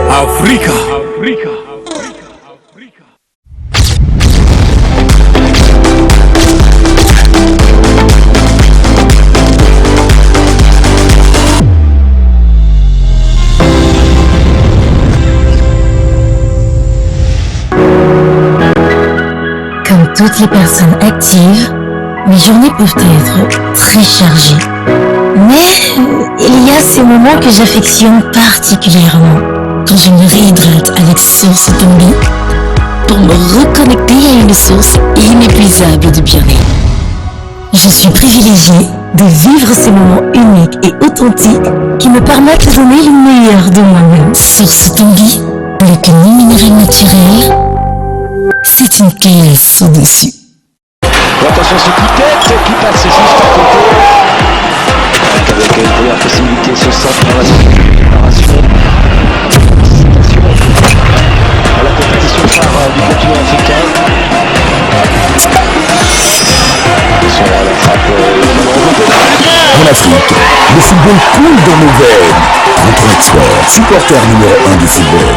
Africa. Comme toutes les personnes actives, mes journées peuvent être très chargées. Mais il y a ces moments que j'affectionne particulièrement. Quand je me réhydrate avec Source Tanguy pour me reconnecter à une source inépuisable de bien-être. Je suis privilégiée de vivre ces moments uniques et authentiques qui me permettent de donner le meilleur de moi-même. Source Tanguy, le que minéral naturel, c'est une caisse au-dessus. Attention, ce coup de tête qui passe juste à côté. Avec une première possibilité, ce centre dans la préparation. À la compétition phare du continent africain. Attention à la frappe. En Afrique, le football coule dans nos veines. Antoine Expert, supporter numéro 1 du football.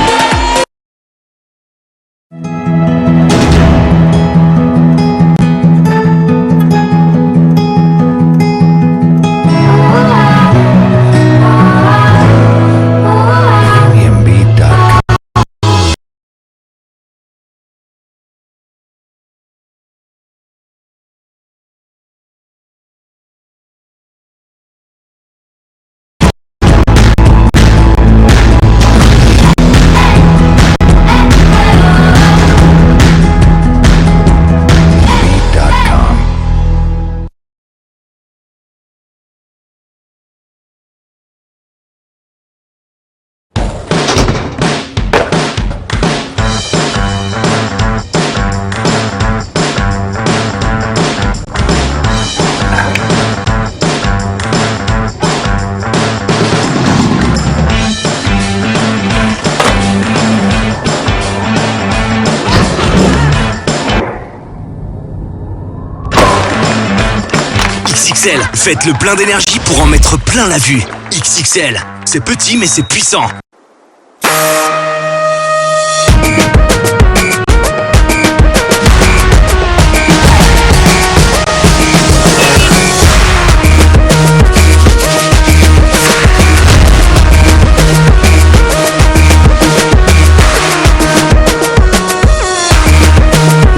XXL, faites le plein d'énergie pour en mettre plein la vue. XXL, c'est petit mais c'est puissant.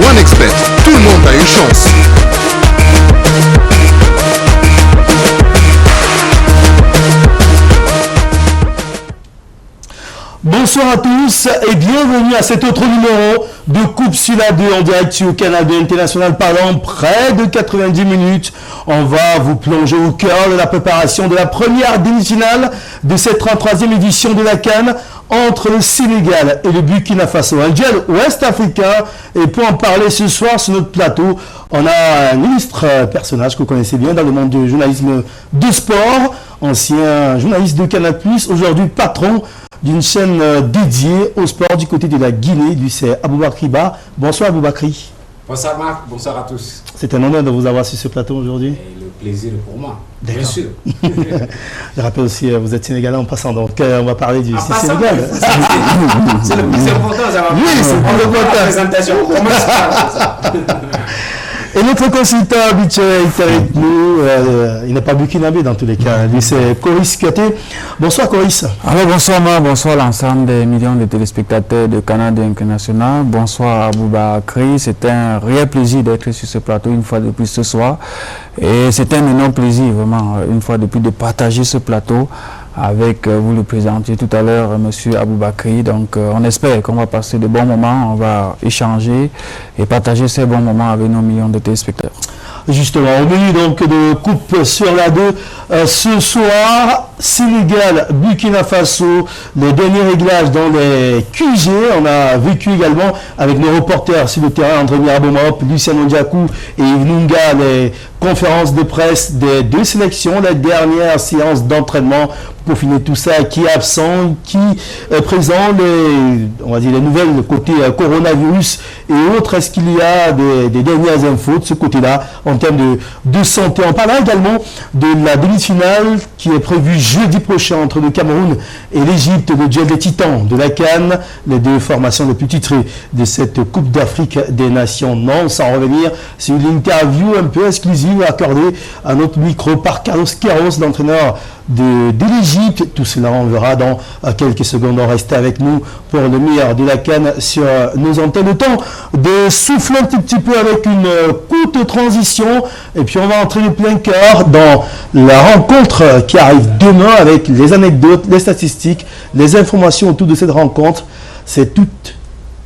OneXBet, tout le monde a une chance. Bonsoir à tous et bienvenue à cet autre numéro de Coupe sur la 2 en direct sur Canal International pendant près de 90 minutes. On va vous plonger au cœur de la préparation de la première demi-finale de cette 33e édition de la CAN entre le Sénégal et le Burkina Faso, un duel ouest-africain. Et pour en parler ce soir sur notre plateau, on a un illustre personnage que vous connaissez bien dans le monde du journalisme de sport, ancien journaliste de Canal+, aujourd'hui patron d'une chaîne dédiée au sport du côté de la Guinée, lui c'est Aboubakry Ba. Bonsoir Aboubakry. Bonsoir Marc, bonsoir à tous. C'est un honneur de vous avoir sur ce plateau aujourd'hui. Le plaisir est pour moi, bien sûr. Je rappelle aussi, vous êtes sénégalais en passant, donc on va parler du Sénégal. C'est le plus important, ça va. Oui, c'est le plus important. La présentation, on commence par ça. Et notre consultant habituel est avec nous, il n'est pas burkinabé dans tous les cas, lui c'est Coris Kouyaté. Bonsoir Coris. Alors bonsoir moi, bonsoir l'ensemble des millions de téléspectateurs de Canal International, bonsoir Aboubakry, c'est un réel plaisir d'être sur ce plateau une fois de plus ce soir et c'est un énorme plaisir vraiment une fois de plus de partager ce plateau avec vous le présentiez tout à l'heure, monsieur Aboubakry. Donc on espère qu'on va passer de bons moments, on va échanger et partager ces bons moments avec nos millions de téléspectateurs. Justement, au menu donc de Coupe sur la 2, ce soir, Sénégal, Burkina Faso, les derniers réglages dans les QG. On a vécu également avec nos reporters sur le terrain, André Mirabomop, Lucien Ondiakou et Yves Nunga, les conférences de presse des deux sélections, la dernière séance d'entraînement peaufiner tout ça, qui est absent, qui présente on va dire les nouvelles côté coronavirus et autres. Est-ce qu'il y a des dernières infos de ce côté-là en termes de santé? On parlera également de la demi-finale qui est prévue jeudi prochain entre le Cameroun et l'Égypte, le duel des titans de la CAN, les deux formations les plus titrées de cette Coupe d'Afrique des Nations. Non, sans revenir sur l'interview un peu exclusive accordée à notre micro par Carlos Queiroz, l'entraîneur de l'Égypte. Tout cela, on verra dans quelques secondes. Restez avec nous pour le meilleur de la CAN sur nos antennes. Le temps de souffler un petit peu avec une courte transition et puis on va entrer de plein cœur dans la rencontre qui arrive demain avec les anecdotes, les statistiques, les informations autour de cette rencontre. C'est tout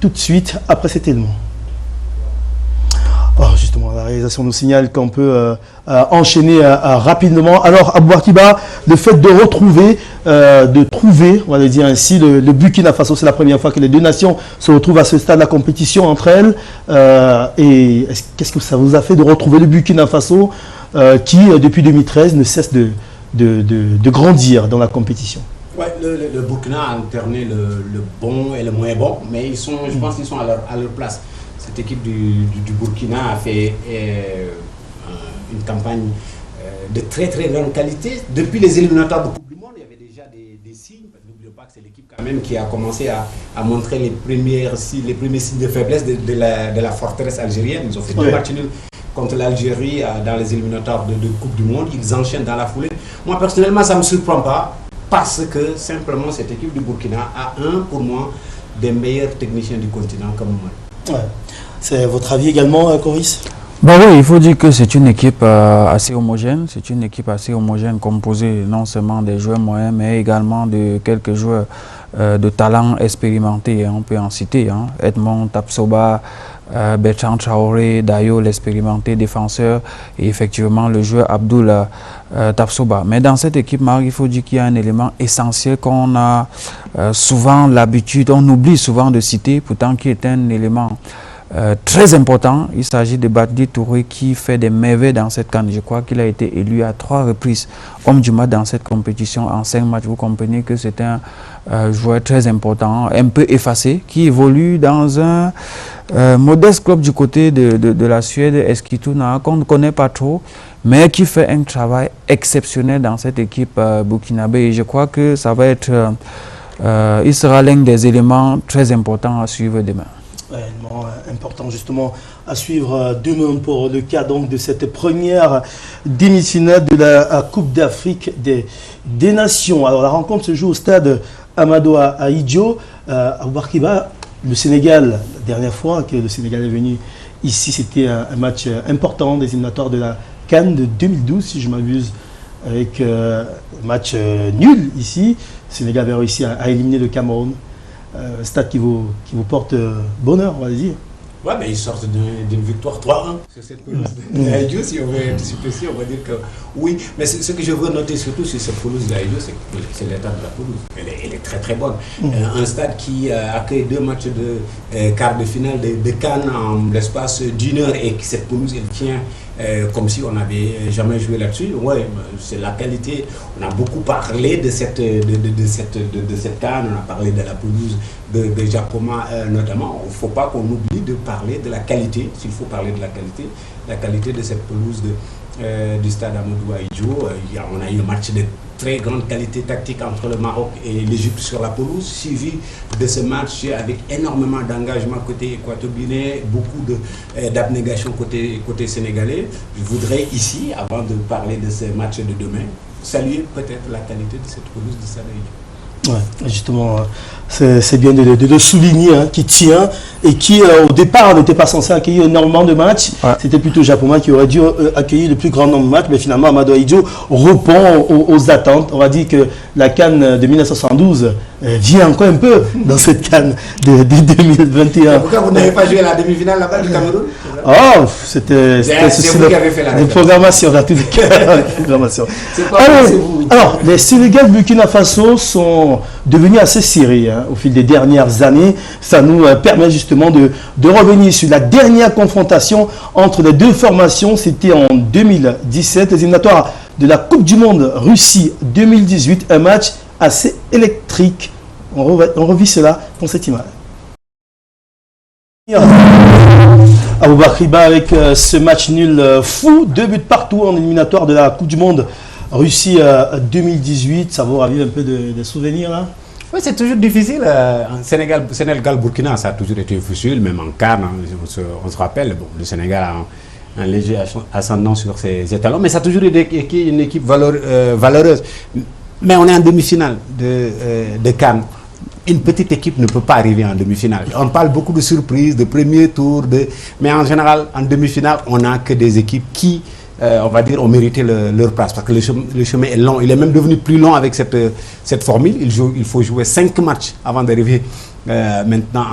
de suite après cet élément. Oh, justement, la réalisation nous signale qu'on peut enchaîner rapidement. Alors, Abou Akiba, le fait de retrouver, de trouver, on va le dire ainsi, le Burkina Faso, c'est la première fois que les deux nations se retrouvent à ce stade de la compétition entre elles. Et qu'est-ce que ça vous a fait de retrouver le Burkina Faso qui, depuis 2013, ne cesse de grandir dans la compétition? Ouais, le Burkina a alterné le bon et le moins bon, mais je pense qu'ils sont à leur place. Cette équipe du Burkina a fait une campagne de très très grande qualité. Depuis les éliminatoires de Coupe du Monde, il y avait déjà des signes. N'oubliez pas que c'est l'équipe quand même qui a commencé à montrer les premiers signes de faiblesse de la forteresse algérienne. Ils ont fait deux matchs nuls contre l'Algérie dans les éliminatoires de Coupe du Monde. Ils enchaînent dans la foulée. Moi personnellement, ça ne me surprend pas parce que simplement cette équipe du Burkina a pour moi, des meilleurs techniciens du continent comme moi. Ouais. C'est votre avis également, Coris? Bah oui, il faut dire que c'est une équipe assez homogène. C'est une équipe assez homogène composée non seulement des joueurs moyens, mais également de quelques joueurs de talent expérimentés. On peut en citer Edmond Tapsoba, Bertrand Traoré, Dayo, l'expérimenté défenseur, et effectivement le joueur Abdoul Tapsoba. Mais dans cette équipe, Marc, il faut dire qu'il y a un élément essentiel qu'on a souvent l'habitude, on oublie souvent de citer, pourtant qui est un élément très important. Il s'agit de Badji Touré qui fait des merveilles dans cette CAN. Je crois qu'il a été élu à 3 reprises homme du match dans cette compétition en 5 matchs. Vous comprenez que c'est un joueur très important, un peu effacé, qui évolue dans un modeste club du côté de la Suède, Eskilstuna, qu'on ne connaît pas trop, mais qui fait un travail exceptionnel dans cette équipe burkinabé. Et je crois que ça va être, il sera l'un des éléments très importants à suivre demain. Important justement à suivre demain pour le cas donc de cette première demi-finale de la Coupe d'Afrique des Nations. Alors la rencontre se joue au stade Amadou Ahidjo. Abou Akiba, le Sénégal, la dernière fois que le Sénégal est venu ici, c'était un match important des éliminatoires de la CAN de 2012, si je ne m'abuse, avec un match nul ici. Le Sénégal avait réussi à éliminer le Cameroun. Stade qui vous porte bonheur, on va dire. Ouais, mais ils sortent d'une victoire 3-1 sur cette pelouse d'Ahidjo. Si on veut anticiper, on va dire que oui. Mais ce que je veux noter surtout sur cette pelouse d'Ahidjo, c'est l'état de la pelouse. Elle est très très bonne. Un stade qui accueille 2 matchs de quart de finale de CAN en l'espace d'1 heure et que cette pelouse, elle tient comme si on n'avait jamais joué là-dessus. Ouais, c'est la qualité. On a beaucoup parlé de cette CAN, on a parlé de la pelouse de Japoma notamment. Il ne faut pas qu'on oublie de parler de la qualité, s'il faut parler de la qualité de cette pelouse du stade Amadou Ahidjo. On a eu un match de très grande qualité tactique entre le Maroc et l'Égypte sur la pelouse, suivi de ce match avec énormément d'engagement côté équato-guinéen, beaucoup d'abnégation côté sénégalais. Je voudrais ici, avant de parler de ce match de demain, saluer peut-être la qualité de cette pelouse de stade Ahidjo. Ouais, justement, c'est bien de le souligner, qui tient et qui au départ n'était pas censé accueillir énormément de matchs. Ouais. C'était plutôt Japoma qui aurait dû accueillir le plus grand nombre de matchs, mais finalement Amadou Ahidjo répond aux attentes. On va dire que la CAN de 1972 vient encore un peu dans cette CAN de 2021. Pourquoi vous n'avez pas joué la demi-finale là-bas du Cameroun? Oh, c'était vous qui avez fait la programmation, là, toutes les programmations. Alors, les Sénégal Burkina Faso sont devenus assez serrés au fil des dernières années. Ça nous permet justement de revenir sur la dernière confrontation entre les deux formations. C'était en 2017, les éliminatoires de la Coupe du Monde Russie 2018. Un match assez électrique. On revit cela dans cette image. Aboubakry Ba avec ce match nul fou, 2 buts partout en éliminatoire de la Coupe du Monde Russie 2018. Ça vous ravive un peu de souvenirs là? Oui, c'est toujours difficile. Sénégal-Burkina, ça a toujours été difficile, même en CAN, on se rappelle, bon, le Sénégal a un léger ascendant sur ses étalons, mais ça a toujours été une équipe valeureuse. Mais on est en demi-finale de CAN. Une petite équipe ne peut pas arriver en demi-finale. On parle beaucoup de surprises, de premier tour, mais en général, en demi-finale, on n'a que des équipes qui, on va dire, ont mérité leur place. Parce que le chemin est long. Il est même devenu plus long avec cette formule. Il faut jouer 5 matchs avant d'arriver maintenant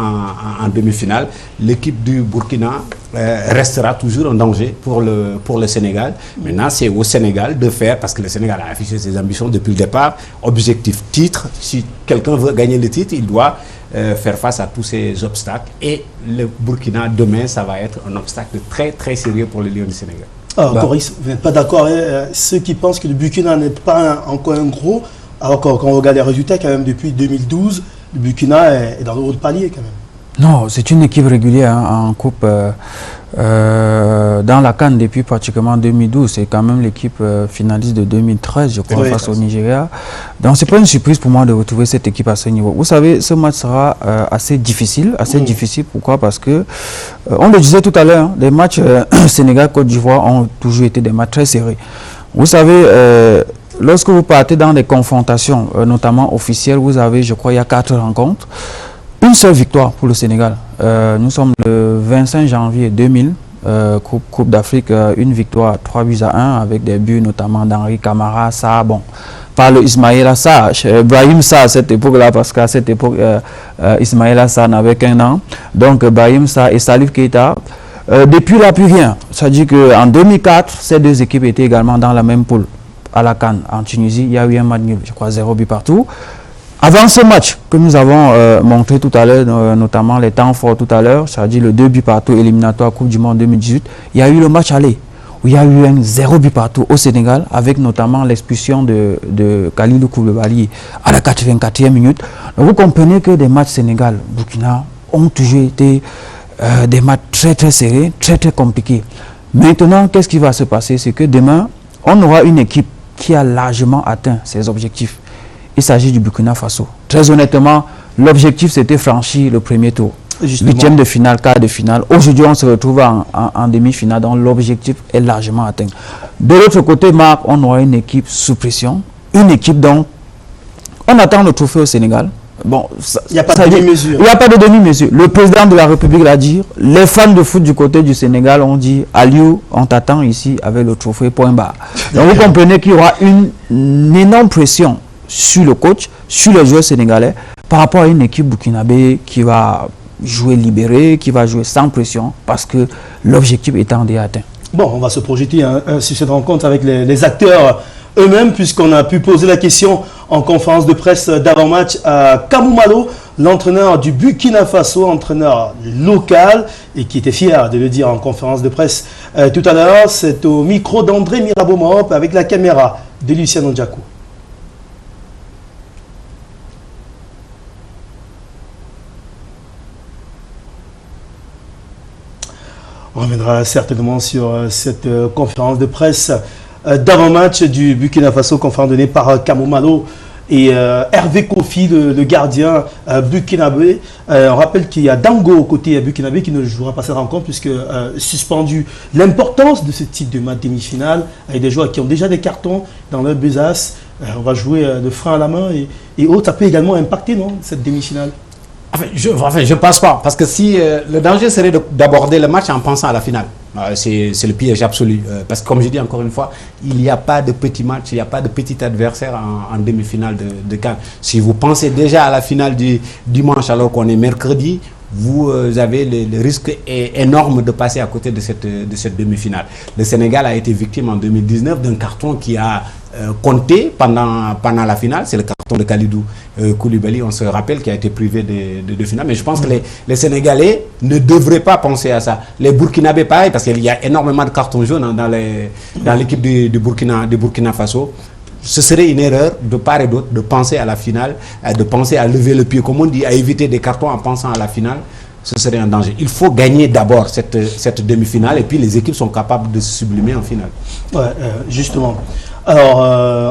en demi-finale. L'équipe du Burkina restera toujours en danger pour le Sénégal. Maintenant, c'est au Sénégal de faire, parce que le Sénégal a affiché ses ambitions depuis le départ, objectif titre. Si quelqu'un veut gagner le titre, il doit faire face à tous ces obstacles. Et le Burkina, demain, ça va être un obstacle très, très sérieux pour les Lions du Sénégal. Alors, Coris, vous n'êtes pas d'accord avec ceux qui pensent que le Burkina n'est pas encore un gros, alors quand on regarde les résultats, quand même, depuis 2012, le Burkina est dans le haut de palier, quand même. Non, c'est une équipe régulière en Coupe. Dans la CAN depuis pratiquement 2012, c'est quand même l'équipe finaliste de 2013, je crois, face au Nigeria. Donc, c'est pas une surprise pour moi de retrouver cette équipe à ce niveau. Vous savez, ce match sera assez difficile. Difficile, pourquoi? Parce que, on le disait tout à l'heure, hein, les matchs Sénégal-Côte d'Ivoire ont toujours été des matchs très serrés. Vous savez, lorsque vous partez dans des confrontations, notamment officielles, vous avez, je crois, il y a 4 rencontres. Une seule victoire pour le Sénégal. Nous sommes le 25 janvier 2000, Coupe d'Afrique, une victoire 3-1 avec des buts notamment d'Henri Camara, ça, bon, par le Ismaïla Sarr, Brahim Sarr à cette époque-là, parce qu'à cette époque, Ismaïla Sarr n'avait qu'1 an. Donc Brahim Sarr et Salif Keita. Depuis là, plus rien. Ça dit qu'en 2004, ces deux équipes étaient également dans la même poule à la CAN. En Tunisie, il y a eu un match nul, je crois 0 but partout. Avant ce match que nous avons montré tout à l'heure, notamment les temps forts tout à l'heure, c'est-à-dire le 2 buts partout éliminatoire Coupe du Monde 2018, il y a eu le match aller où il y a eu un 0 but partout au Sénégal avec notamment l'expulsion de Kalidou Koulibaly à la 84e minute. Donc vous comprenez que des matchs Sénégal-Burkina ont toujours été des matchs très très serrés, très très compliqués. Maintenant, qu'est-ce qui va se passer? C'est que demain, on aura une équipe qui a largement atteint ses objectifs. Il s'agit du Burkina Faso. Très honnêtement, l'objectif c'était franchir le premier tour. Huitième de finale, quart de finale. Aujourd'hui, on se retrouve en demi-finale, donc l'objectif est largement atteint. De l'autre côté, Marc, on aura une équipe sous pression. Une équipe dont on attend le trophée au Sénégal. Bon, il n'y a pas de demi-mesure. Il n'y a pas de demi-mesure. Le président de la République l'a dit. Les fans de foot du côté du Sénégal ont dit Aliou, on t'attend ici avec le trophée, point barre. Donc vous comprenez qu'il y aura une énorme pression sur le coach, sur les joueurs sénégalais, par rapport à une équipe burkinabé qui va jouer libéré, qui va jouer sans pression, parce que l'objectif étant déjà atteint. Bon, on va se projeter sur cette rencontre avec les acteurs eux-mêmes, puisqu'on a pu poser la question en conférence de presse d'avant-match à Kamou Malo, l'entraîneur du Burkina Faso, entraîneur local, et qui était fier de le dire en conférence de presse tout à l'heure. C'est au micro d'André Mirabeau-Mahop avec la caméra de Luciano Ndiakou. On reviendra certainement sur cette conférence de presse d'avant-match du Burkina Faso, conférence donnée par Kamou Malo et Hervé Kofi, le gardien burkinabé. On rappelle qu'il y a Dango côté burkinabé qui ne jouera pas cette rencontre puisque suspendu. L'importance de ce type de match demi-finale avec des joueurs qui ont déjà des cartons dans leur besace. On va jouer de frein à la main et autres. Ça peut également impacter, non, cette demi-finale? Je pense pas, parce que si le danger serait d'aborder le match en pensant à la finale, c'est le piège absolu. Parce que comme je dis encore une fois, il n'y a pas de petit match, il n'y a pas de petit adversaire en demi-finale de CAN. Si vous pensez déjà à la finale du dimanche alors qu'on est mercredi, vous avez le risque énorme de passer à côté de cette demi-finale. Le Sénégal a été victime en 2019 d'un carton qui a compté pendant la finale. C'est le carton de Kalidou Koulibaly, on se rappelle, qui a été privé de finale. Mais je pense que les Sénégalais ne devraient pas penser à ça. Les Burkinabés, pareil, parce qu'il y a énormément de cartons jaunes dans l'équipe du Burkina Faso. Ce serait une erreur de part et d'autre de penser à la finale, de penser à lever le pied, comme on dit, à éviter des cartons en pensant à la finale. Ce serait un danger. Il faut gagner d'abord cette demi-finale et puis les équipes sont capables de se sublimer en finale. Ouais, justement. Alors,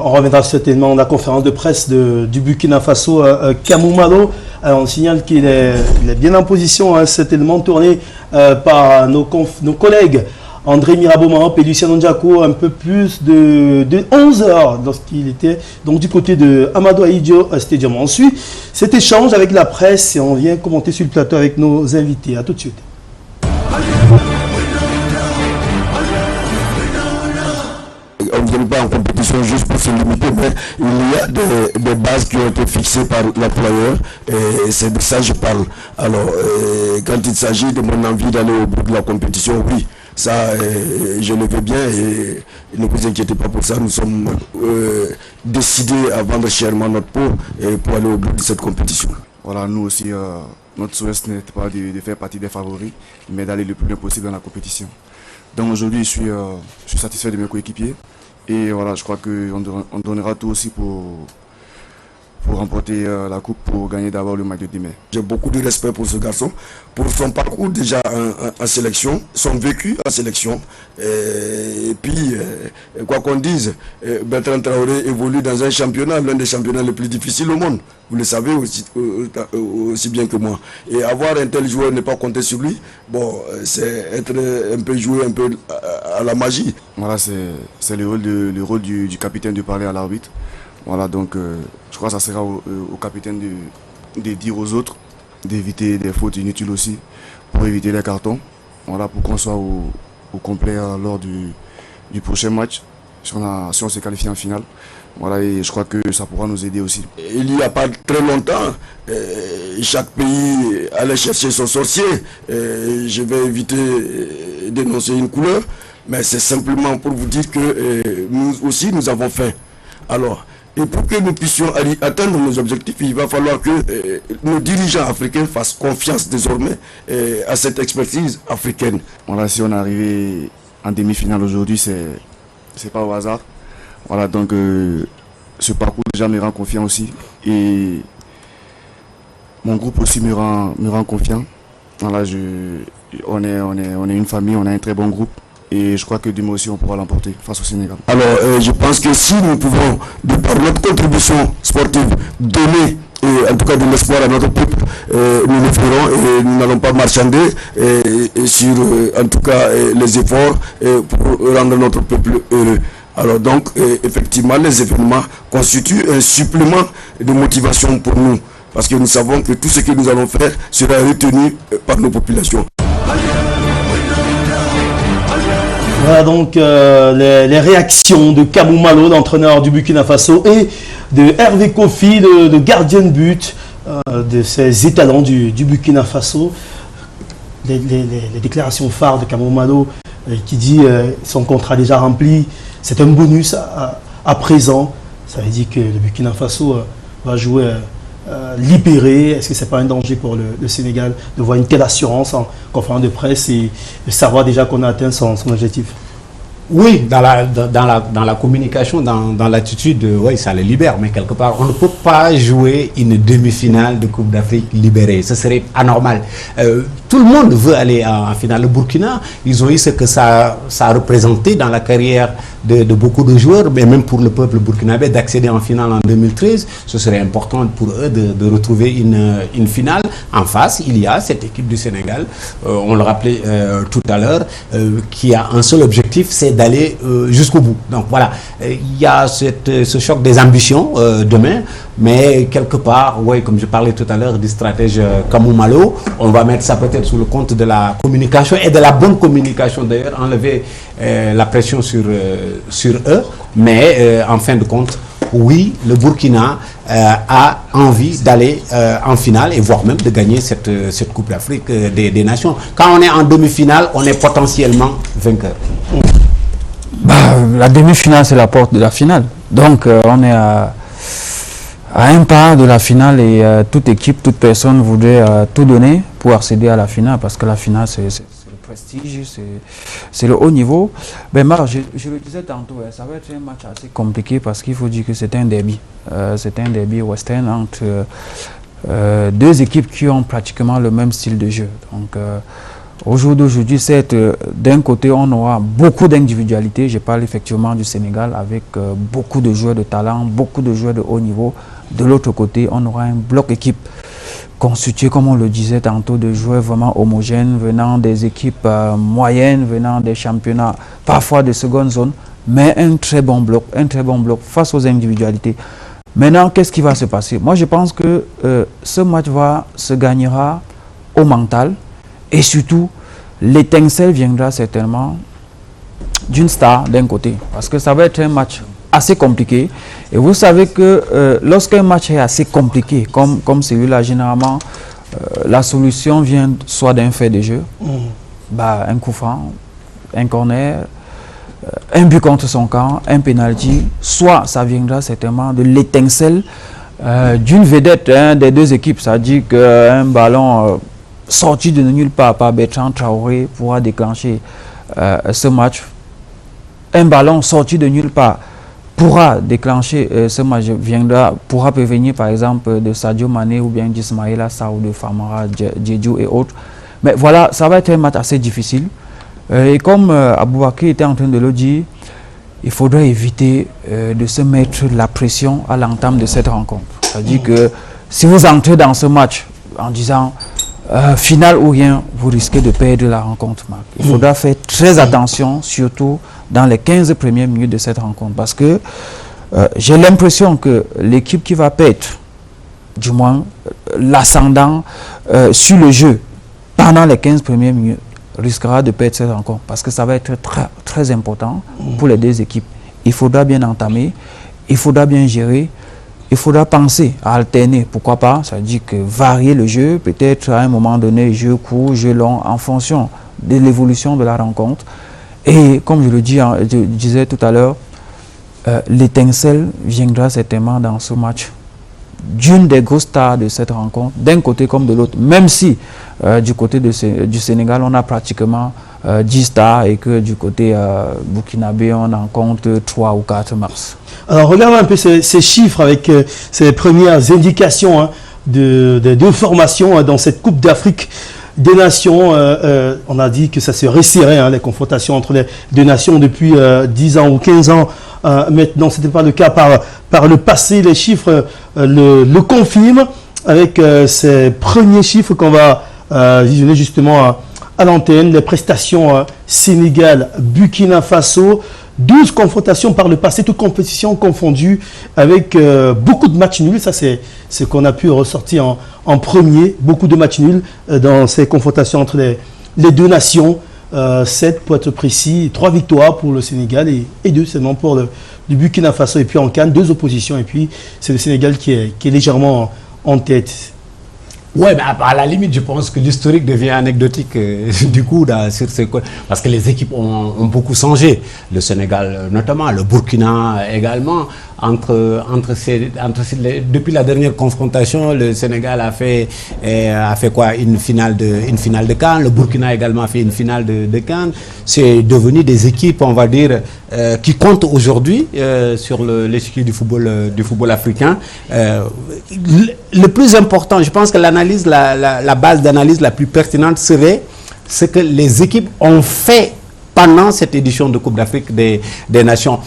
on reviendra certainement à la conférence de presse du Burkina Faso, Kamou Malo. On signale qu'il est bien en position, certainement tourné par nos collègues André Mirabeau-Marop et Lucien Ndjako, un peu plus de 11 heures lorsqu'il était donc du côté de Amadou Ahidjo Stadium. Ensuite, cet échange avec la presse et on vient commenter sur le plateau avec nos invités. À tout de suite. On ne vient pas en compétition juste pour se limiter, mais il y a des bases qui ont été fixées par l'employeur et c'est de ça que je parle. Alors, quand il s'agit de mon envie d'aller au bout de la compétition, oui, ça, je le veux bien et ne vous inquiétez pas pour ça. Nous sommes décidés à vendre chèrement notre peau pour aller au bout de cette compétition. Voilà, nous aussi, notre souhait n'est pas de faire partie des favoris, mais d'aller le plus loin possible dans la compétition. Donc aujourd'hui, je suis satisfait de mes coéquipiers et voilà, je crois qu'on donnera tout aussi pour remporter la coupe, pour gagner d'abord le match de demain. J'ai beaucoup de respect pour ce garçon, pour son parcours déjà en sélection, son vécu en sélection. Et puis, quoi qu'on dise, Bertrand Traoré évolue dans un championnat, l'un des championnats les plus difficiles au monde. Vous le savez aussi bien que moi. Et avoir un tel joueur, ne pas compter sur lui, bon, c'est être un peu joué un peu à la magie. Voilà, c'est le rôle du capitaine de parler à l'arbitre. Voilà, donc je crois que ça sera au capitaine de dire aux autres d'éviter des fautes inutiles aussi, pour éviter les cartons. Voilà, pour qu'on soit au complet lors du prochain match, si on se qualifie en finale. Voilà, et je crois que ça pourra nous aider aussi. Il n'y a pas très longtemps, chaque pays allait chercher son sorcier. Je vais éviter d'énoncer une couleur, mais c'est simplement pour vous dire que nous aussi, nous avons faim. Alors, et pour que nous puissions atteindre nos objectifs, il va falloir que nos dirigeants africains fassent confiance désormais à cette expertise africaine. Voilà, si on est arrivé en demi-finale aujourd'hui, c'est pas au hasard. Voilà, donc ce parcours déjà me rend confiant aussi. Et mon groupe aussi me rend confiant. Voilà, on est une famille, on a un très bon groupe. Et je crois que demain aussi on pourra l'emporter face au Sénégal. Alors je pense que si nous pouvons, de par notre contribution sportive, donner en tout cas de l'espoir à notre peuple, nous le ferons et nous n'allons pas marchander sur en tout cas les efforts pour rendre notre peuple heureux. Alors donc effectivement les événements constituent un supplément de motivation pour nous parce que nous savons que tout ce que nous allons faire sera retenu par nos populations. Voilà donc les réactions de Kamou Malo, l'entraîneur du Burkina Faso, et de Hervé Kofi, de gardien de but de ces étalons du Burkina Faso. Les déclarations phares de Kamou Malo qui dit son contrat déjà rempli, c'est un bonus à présent. Ça veut dire que le Burkina Faso va jouer libéré. Est-ce que ce n'est pas un danger pour le Sénégal de voir une telle assurance en conférence de presse et de savoir déjà qu'on a atteint son objectif? Oui, dans la communication, dans l'attitude, oui, ça le libère, mais quelque part, on ne peut pas jouer une demi-finale de Coupe d'Afrique libérée. Ce serait anormal. Tout le monde veut aller en finale. Le Burkina, ils ont eu ce que ça a représenté dans la carrière de beaucoup de joueurs, mais même pour le peuple burkinabé, d'accéder en finale en 2013. Ce serait important pour eux de retrouver une finale. En face, il y a cette équipe du Sénégal, on le rappelait tout à l'heure, qui a un seul objectif, c'est d'aller jusqu'au bout. Donc voilà, il y a ce choc des ambitions demain, mais quelque part, ouais, comme je parlais tout à l'heure du stratège Kamou Malo, on va mettre ça peut-être sous le compte de la communication et de la bonne communication d'ailleurs, enlever la pression sur eux, mais en fin de compte, oui, le Burkina a envie d'aller en finale et voire même de gagner cette Coupe d'Afrique des Nations. Quand on est en demi-finale, on est potentiellement vainqueur. La demi-finale, c'est la porte de la finale. Donc, on est à un pas de la finale et toute équipe, toute personne voudrait tout donner pour accéder à la finale, parce que la finale, c'est le prestige, c'est le haut niveau. Ben, Marc, je le disais tantôt, ça va être un match assez compliqué parce qu'il faut dire que c'est un derby. C'est un derby western entre deux équipes qui ont pratiquement le même style de jeu. Donc, au jour d'aujourd'hui, d'un côté, on aura beaucoup d'individualités. Je parle effectivement du Sénégal avec beaucoup de joueurs de talent, beaucoup de joueurs de haut niveau. De l'autre côté, on aura un bloc équipe constitué, comme on le disait tantôt, de joueurs vraiment homogènes, venant des équipes moyennes, venant des championnats, parfois de seconde zone, mais un très bon bloc face aux individualités. Maintenant, qu'est-ce qui va se passer? Moi, je pense que ce match se gagnera au mental. Et surtout, l'étincelle viendra certainement d'une star d'un côté. Parce que ça va être un match assez compliqué. Et vous savez que lorsqu'un match est assez compliqué, comme celui-là, généralement, la solution vient soit d'un fait de jeu, un coup franc, un corner, un but contre son camp, un penalty, soit ça viendra certainement de l'étincelle d'une vedette des deux équipes. Ça dit qu'un ballon sorti de nulle part par Bertrand Traoré pourra déclencher ce match. Un ballon sorti de nulle part pourra déclencher ce match, pourra prévenir par exemple de Sadio Mané ou bien d'Ismaïla Sarr ou de Famara Diédhiou et autres. Mais voilà, ça va être un match assez difficile. Et comme Aboubakry était en train de le dire, il faudra éviter de se mettre la pression à l'entame de cette rencontre. C'est-à-dire que si vous entrez dans ce match en disant finale ou rien, vous risquez de perdre la rencontre, Marc. Il faudra faire très attention, surtout dans les 15 premières minutes de cette rencontre, parce que j'ai l'impression que l'équipe qui va perdre, du moins l'ascendant sur le jeu pendant les 15 premières minutes, risquera de perdre cette rencontre, parce que ça va être très, très important pour les deux équipes. Il faudra bien entamer, il faudra bien gérer. Il faudra penser à alterner, pourquoi pas, ça veut dire que varier le jeu, peut-être à un moment donné, jeu court, jeu long, en fonction de l'évolution de la rencontre. Et comme je disais tout à l'heure, l'étincelle viendra certainement dans ce match d'une des grosses stars de cette rencontre, d'un côté comme de l'autre, même si du côté du Sénégal, on a pratiquement 10 stars et que du côté burkinabé, on en compte 3 ou 4 mars. Alors, regardons un peu ces chiffres avec ces premières indications de deux formations dans cette Coupe d'Afrique des Nations. On a dit que ça se resserrait, les confrontations entre les deux nations depuis 10 ans ou 15 ans. Maintenant, ce n'était pas le cas par le passé. Les chiffres le confirment avec ces premiers chiffres qu'on va visionner justement à l'antenne. Les prestations Sénégal, Burkina Faso. 12 confrontations par le passé, toutes compétitions confondues, avec beaucoup de matchs nuls. Ça, c'est ce qu'on a pu ressortir en premier. Beaucoup de matchs nuls dans ces confrontations entre les deux nations. 7 pour être précis, 3 victoires pour le Sénégal et 2 seulement pour le Burkina Faso. Et puis en CAN, 2 oppositions. Et puis c'est le Sénégal qui est légèrement en tête. Ouais, mais à la limite, je pense que l'historique devient anecdotique du coup sur ces, parce que les équipes ont beaucoup changé. Le Sénégal notamment, le Burkina également. Depuis la dernière confrontation, le Sénégal a fait quoi, une finale de CAN. Le Burkina également a fait une finale de CAN. C'est devenu des équipes, on va dire, qui comptent aujourd'hui sur l'échiquier du football africain. Le plus important, je pense que l'analyse, la base d'analyse la plus pertinente serait ce que les équipes ont fait pendant cette édition de Coupe d'Afrique des Nations.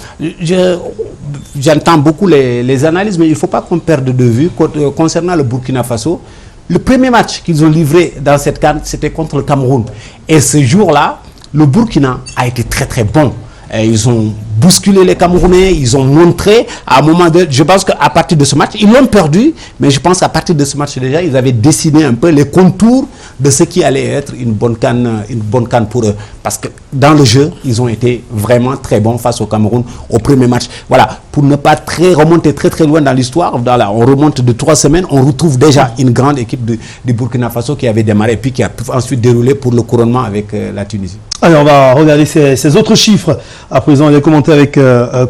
J'entends beaucoup les analyses, mais il ne faut pas qu'on perde de vue concernant le Burkina Faso. Le premier match qu'ils ont livré dans cette CAN, c'était contre le Cameroun. Et ce jour-là, le Burkina a été très très bon. Et ils ont bousculé les Camerounais, ils ont montré à un moment de... Je pense qu'à partir de ce match, ils l'ont perdu, mais je pense qu'à partir de ce match déjà, ils avaient dessiné un peu les contours de ce qui allait être une bonne CAN pour eux. Parce que dans le jeu, ils ont été vraiment très bons face au Cameroun au premier match. Voilà, pour ne pas remonter très loin dans l'histoire, on remonte de 3 semaines, on retrouve déjà une grande équipe du Burkina Faso qui avait démarré et puis qui a ensuite déroulé pour le couronnement avec la Tunisie. Alors on va regarder ces autres chiffres. À présent, il est commenté avec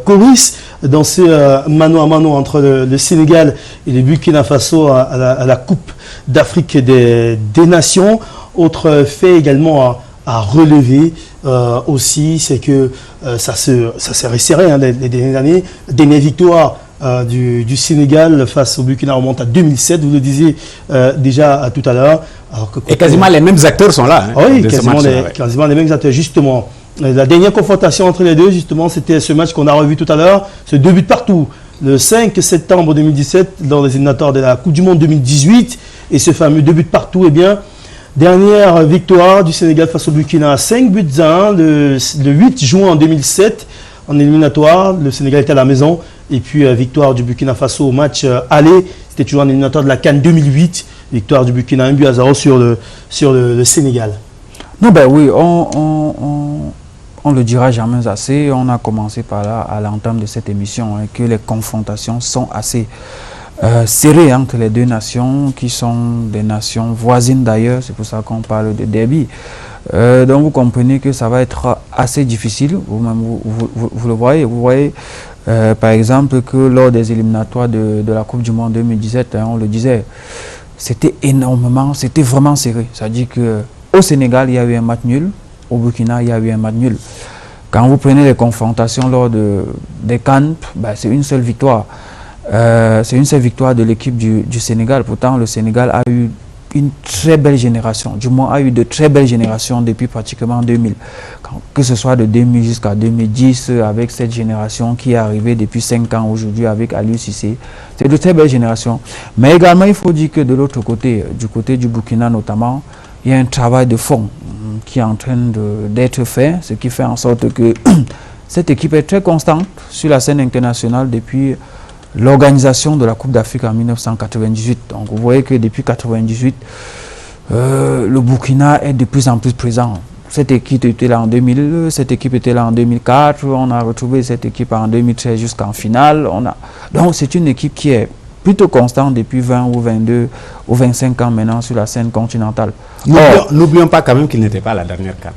Coris dans ce mano à mano entre le Sénégal et le Burkina Faso à la Coupe d'Afrique des Nations. Autre fait également à relever aussi, c'est que ça s'est resserré les dernières années. Dernière victoire du Sénégal face au Burkina remonte à 2007, vous le disiez déjà tout à l'heure. Et quasiment les mêmes acteurs sont là. Oui, quasiment les mêmes acteurs, justement. La dernière confrontation entre les deux, justement, c'était ce match qu'on a revu tout à l'heure, ce 2 buts partout. Le 5 septembre 2017, lors des éliminatoires de la Coupe du Monde 2018, et ce fameux 2 buts partout, eh bien, dernière victoire du Sénégal face au Burkina, 5 buts à 1, le 8 juin 2007, en éliminatoire, le Sénégal était à la maison, et puis victoire du Burkina Faso au match aller, c'était toujours en éliminatoire de la CAN 2008, victoire du Burkina 1 but à 0 sur le Sénégal. Non, ben oui, on le dira jamais assez, on a commencé par là à l'entame de cette émission, que les confrontations sont assez serrées entre les deux nations, qui sont des nations voisines d'ailleurs, c'est pour ça qu'on parle de derby. Donc vous comprenez que ça va être assez difficile, vous le voyez, par exemple que lors des éliminatoires de la Coupe du Monde 2017, on le disait, c'était vraiment serré. C'est-à-dire qu'au Sénégal, il y a eu un match nul, au Burkina, il y a eu un match nul. Quand vous prenez les confrontations lors des CAN, c'est une seule victoire. C'est une seule victoire de l'équipe du Sénégal. Pourtant, le Sénégal a eu une très belle génération, du moins a eu de très belles générations depuis pratiquement 2000. Que ce soit de 2000 jusqu'à 2010, avec cette génération qui est arrivée depuis 5 ans aujourd'hui avec Aliou Cissé. C'est de très belles générations. Mais également, il faut dire que de l'autre côté, du côté du Burkina notamment, il y a un travail de fond qui est en train d'être fait, ce qui fait en sorte que cette équipe est très constante sur la scène internationale depuis l'organisation de la Coupe d'Afrique en 1998. Donc vous voyez que depuis 1998, le Burkina est de plus en plus présent. Cette équipe était là en 2000, cette équipe était là en 2004, on a retrouvé cette équipe en 2013 jusqu'en finale. Donc c'est une équipe qui est plutôt constante depuis 20 ou 22 ou 25 ans maintenant sur la scène continentale. N'oublions pas quand même qu'il n'était pas à la dernière CAN.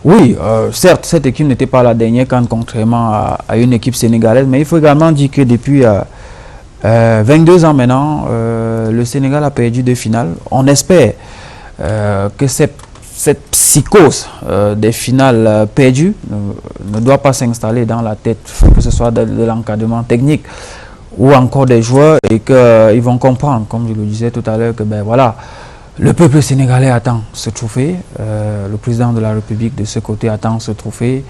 Oui, certes, cette équipe n'était pas la dernière CAN contrairement à une équipe sénégalaise, mais il faut également dire que depuis 22 ans maintenant, le Sénégal a perdu 2 finales. On espère que cette psychose des finales perdues ne doit pas s'installer dans la tête, que ce soit de l'encadrement technique ou encore des joueurs, et qu'ils vont comprendre, comme je le disais tout à l'heure, que voilà, le peuple sénégalais attend ce trophée, le président de la République de ce côté attend ce trophée,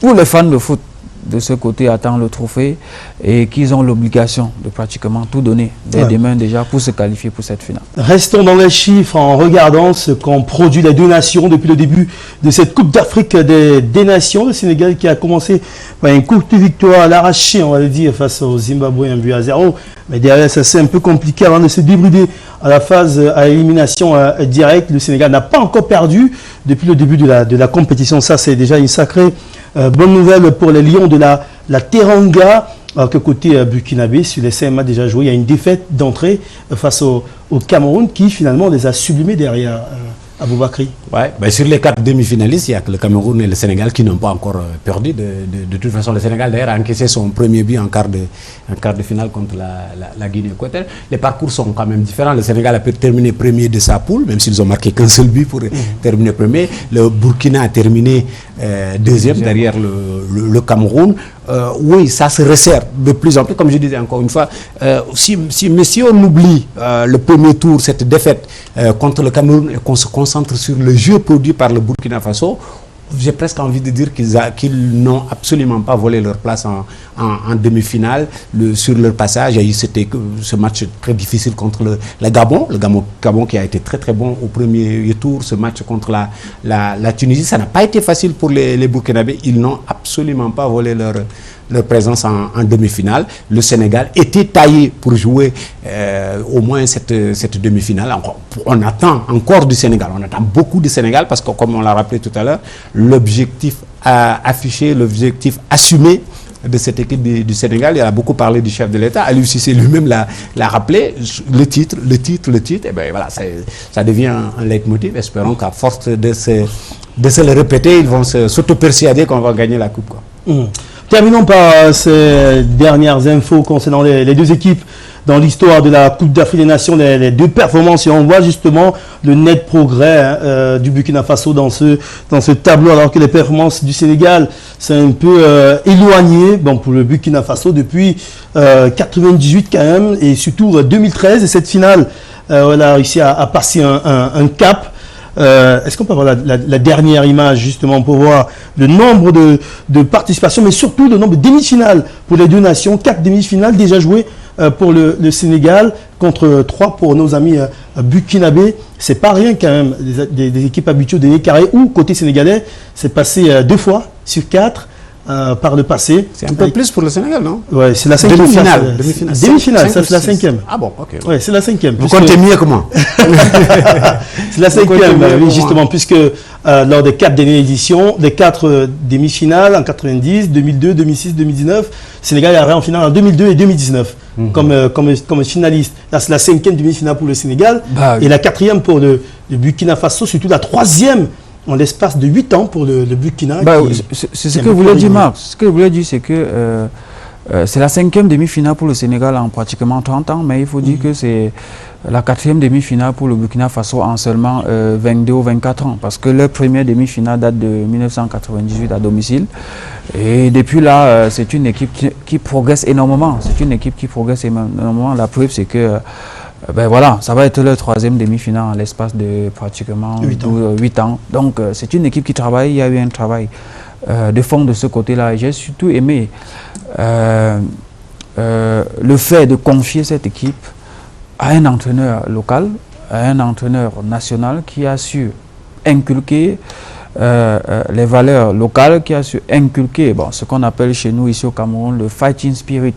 pour les fans de foot de ce côté attendent le trophée, et qu'ils ont l'obligation de pratiquement tout donner dès demain déjà pour se qualifier pour cette finale. Restons dans les chiffres en regardant ce qu'ont produit les deux nations depuis le début de cette Coupe d'Afrique des Nations. Le Sénégal qui a commencé par une courte victoire à l'arraché, on va le dire, face au Zimbabwe, 1 but à 0. Mais derrière, ça c'est un peu compliqué avant de se débrider à la phase à élimination directe. Le Sénégal n'a pas encore perdu depuis le début de la compétition. Ça, c'est déjà une sacrée bonne nouvelle pour les Lions de la Teranga. Que côté burkinabé, sur les 5 matchs déjà joués, il y a une défaite d'entrée face au Cameroun qui finalement les a sublimés derrière Aboubakry. Ouais, sur les 4 demi-finalistes, il n'y a que le Cameroun et le Sénégal qui n'ont pas encore perdu. De toute façon, le Sénégal d'ailleurs a encaissé son premier but en quart de finale contre la Guinée équatoriale. Les parcours sont quand même différents. Le Sénégal a pu terminer premier de sa poule, même s'ils ont marqué qu'un seul but pour terminer premier. Le Burkina a terminé deuxième derrière le Cameroun. Oui, ça se resserre de plus en plus, comme je disais encore une fois. Si on oublie le premier tour, cette défaite contre le Cameroun, et qu'on se concentre sur le jeu produit par le Burkina Faso, j'ai presque envie de dire qu'ils n'ont absolument pas volé leur place en demi-finale. Sur leur passage, il y a eu ce match très difficile contre le Gabon qui a été très très bon au premier tour. Ce match contre la Tunisie, ça n'a pas été facile pour les Burkinabés. Ils n'ont absolument pas volé leur présence en demi-finale. Le Sénégal était taillé pour jouer au moins cette demi-finale. On attend encore du Sénégal, on attend beaucoup du Sénégal parce que, comme on l'a rappelé tout à l'heure, l'objectif affiché, l'objectif assumé de cette équipe du Sénégal, il a beaucoup parlé du chef de l'État, Aliou Cissé lui-même l'a rappelé, le titre, et bien voilà, ça devient un leitmotiv. Espérons qu'à force de se le répéter, ils vont s'auto-persuader qu'on va gagner la coupe, quoi. Terminons par ces dernières infos concernant les deux équipes dans l'histoire de la Coupe d'Afrique des Nations, les deux performances. Et on voit justement le net progrès du Burkina Faso dans ce tableau, alors que les performances du Sénégal, c'est un peu éloigné pour le Burkina Faso depuis 98 quand même, et surtout 2013. Et cette finale, on a réussi à passer un cap. Est-ce qu'on peut avoir la dernière image justement pour voir le nombre de participations, mais surtout le nombre de demi-finales pour les deux nations, 4 demi-finales déjà jouées pour le Sénégal contre 3 pour nos amis burkinabés. C'est pas rien quand même, des équipes habituées de carré ou côté sénégalais, c'est passé 2 fois sur 4 par le passé. C'est un peu plus pour le Sénégal, non? Ouais, c'est la 5e. Demi-finale. Demi-finale, ça c'est la 5e. Ah bon, ok. Ouais, c'est la 5e. Vous comptez mieux que moi. C'est la 5e, oui, justement, puisque lors des 4 dernières éditions, des 4 demi-finales en 90, 2002, 2006, 2019, le Sénégal est arrivé en finale en 2002 et 2019 comme finaliste. Là, c'est la 5e demi-finale pour le Sénégal et la 4e pour le Burkina Faso, surtout la 3e en l'espace de 8 ans pour le Burkina. C'est ce que voulait dire Marc. Ce que je voulais dire, c'est que c'est la 5e demi-finale pour le Sénégal en pratiquement 30 ans, mais il faut dire que c'est la 4e demi-finale pour le Burkina Faso en seulement 22 ou 24 ans, parce que leur première demi-finale date de 1998 à domicile. Et depuis là, c'est une équipe qui progresse énormément. C'est une équipe qui progresse énormément. La preuve, c'est que voilà, ça va être leur 3e demi-finale en l'espace de pratiquement 8 ans. Donc c'est une équipe qui travaille, il y a eu un travail de fond de ce côté-là. J'ai surtout aimé le fait de confier cette équipe à un entraîneur local, à un entraîneur national qui a su inculquer les valeurs locales, qui a su inculquer ce qu'on appelle chez nous ici au Cameroun le fighting spirit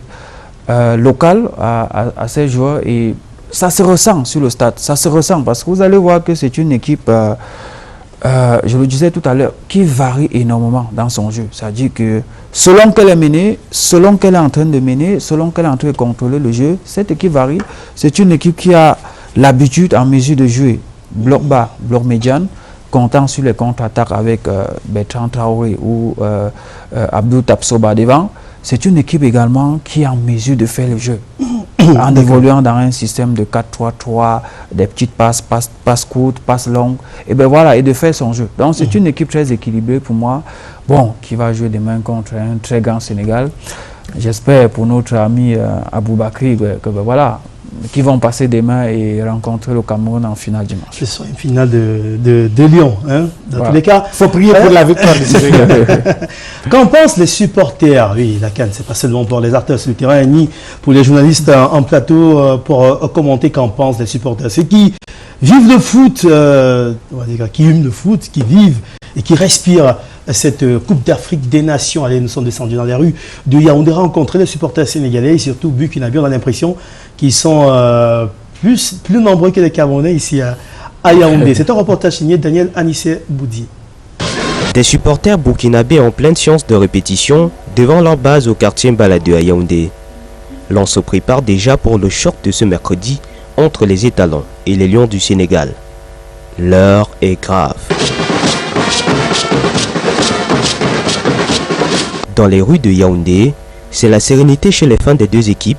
local à ces joueurs. Et ça se ressent sur le stade, ça se ressent parce que vous allez voir que c'est une équipe, je le disais tout à l'heure, qui varie énormément dans son jeu. C'est-à-dire que selon qu'elle est menée, selon qu'elle est en train de mener, selon qu'elle est en train de contrôler le jeu, cette équipe varie. C'est une équipe qui a l'habitude en mesure de jouer bloc bas, bloc médian, comptant sur les contre-attaques avec Bertrand Traoré ou Abdou Tapsoba devant. C'est une équipe également qui est en mesure de faire le jeu en évoluant dans un système de 4-3-3, des petites passes courtes, passes longues, et voilà, et de faire son jeu. Donc c'est une équipe très équilibrée pour moi, qui va jouer demain contre un très grand Sénégal. J'espère pour notre ami Aboubakri que voilà, qui vont passer demain et rencontrer le Cameroun en finale dimanche. Ce sera une finale de Lyon, hein, dans tous les cas. Il faut prier pour la victoire du Sénégal. Qu'en pensent les supporters? Oui, la CAN, c'est pas seulement pour les acteurs sur le terrain, ni pour les journalistes en plateau pour commenter qu'en pensent les supporters. Ceux qui vivent le foot, on va dire, qui hument le foot, qui vivent et qui respirent cette Coupe d'Afrique des Nations. Allez, nous sommes descendus dans les rues de Yaoundé, rencontrer les supporters sénégalais et surtout burkinabés. On a l'impression qu'ils sont plus nombreux que les Camerounais ici à Yaoundé. C'est un reportage signé Daniel Anissé Boudi. Des supporters burkinabés en pleine séance de répétition devant leur base au quartier Mbaladou à Yaoundé. L'on se prépare déjà pour le choc de ce mercredi entre les étalons et les Lions du Sénégal. L'heure est grave. Dans les rues de Yaoundé, c'est la sérénité chez les fans des deux équipes,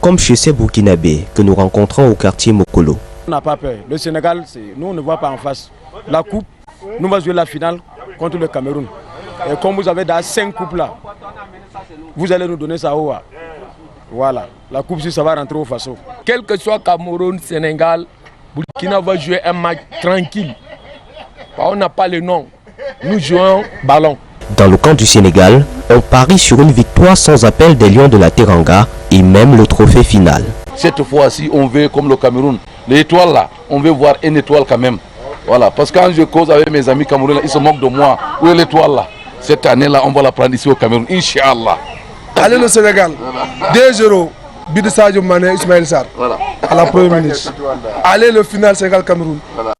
comme chez ces Burkinabés que nous rencontrons au quartier Mokolo. On n'a pas peur. Le Sénégal, nous on ne voit pas en face. La coupe, nous allons jouer la finale contre le Cameroun. Et comme vous avez dans 5 coupes là, vous allez nous donner ça haut. Voilà, la coupe si ça va rentrer au Faso. Quel que soit Cameroun, Sénégal, Burkina va jouer un match tranquille. On n'a pas le nom. Nous jouons ballon. Dans le camp du Sénégal, on parie sur une victoire sans appel des Lions de la Teranga et même le trophée final. Cette fois-ci, on veut, comme le Cameroun, l'étoile là, on veut voir une étoile quand même. Voilà, parce que quand je cause avec mes amis camerounais, ils se moquent de moi. Où est l'étoile là? Cette année-là, on va la prendre ici au Cameroun, Inch'Allah. Allez le Sénégal, 2-0, but de Sadio Mané, Ismaël Sarr, voilà. À la première minute. Allez le final Sénégal-Cameroun. Voilà.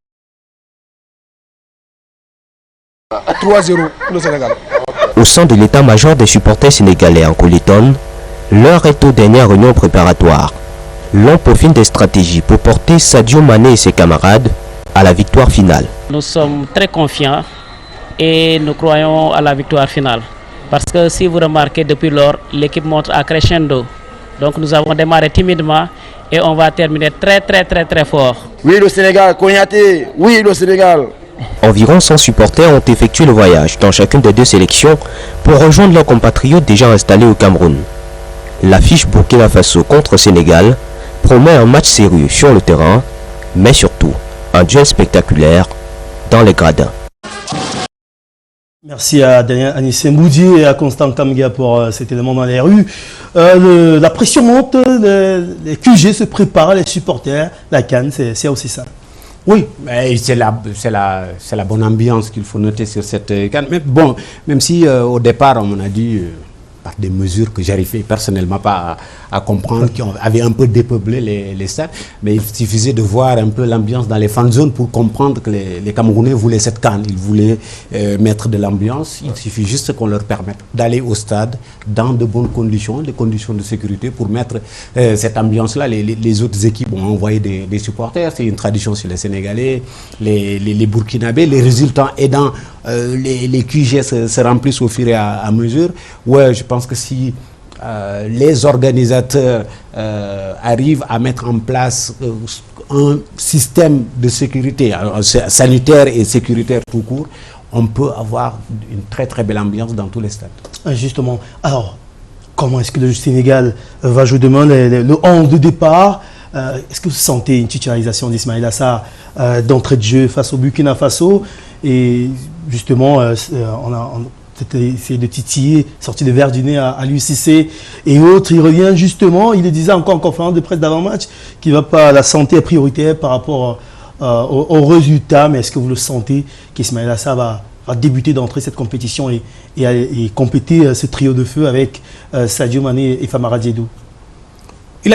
3-0 pour le Sénégal. Au sein de l'état-major des supporters sénégalais en Coléton, l'heure est aux dernières réunions préparatoires. L'on peaufine des stratégies pour porter Sadio Mané et ses camarades à la victoire finale. Nous sommes très confiants et nous croyons à la victoire finale. Parce que si vous remarquez, depuis lors, l'équipe monte à crescendo. Donc nous avons démarré timidement et on va terminer très fort. Oui le Sénégal, Kognaté, oui le Sénégal. Environ 100 supporters ont effectué le voyage dans chacune des deux sélections pour rejoindre leurs compatriotes déjà installés au Cameroun. L'affiche Burkina Faso contre Sénégal promet un match sérieux sur le terrain, mais surtout un duel spectaculaire dans les gradins. Merci à Daniel Anissé Moudi et à Constant Kamga pour cet élément dans les rues. La pression monte, les QG se préparent, les supporters, la CAN, c'est aussi ça. Oui, c'est la bonne ambiance qu'il faut noter sur cette CAN. Mais bon, même si au départ on a dit par des mesures que j'arrivais personnellement pas à comprendre, qui avaient un peu dépeuplé les stades, mais il suffisait de voir un peu l'ambiance dans les fan zones pour comprendre que les Camerounais voulaient cette CAN, ils voulaient mettre de l'ambiance. Il suffit juste qu'on leur permette d'aller au stade dans de bonnes conditions, des conditions de sécurité pour mettre cette ambiance-là. Les autres équipes ont envoyé des supporters, c'est une tradition chez les Sénégalais, les Burkinabés, les résultats aidant, les QG se remplissent au fur et à mesure. Ouais, je pense que si les organisateurs arrivent à mettre en place un système de sécurité, sanitaire et sécuritaire tout court, on peut avoir une très belle ambiance dans tous les stades. Justement, alors, comment est-ce que le Sénégal va jouer demain le 11 de départ? Est-ce que vous sentez une titularisation d'Ismaïla Sarr d'entrée de jeu face au Burkina Faso? Et justement, on a essayé de titiller, sorti de verre du nez à l'UCC et autres. Il revient justement, il le disait encore en conférence de presse d'avant-match, qu'il va pas, la santé est prioritaire par rapport au résultat. Mais est-ce que vous le sentez qu'Ismaïla Sarr va débuter d'entrée cette compétition et compléter ce trio de feu avec Sadio Mané et Famara Diédhiou?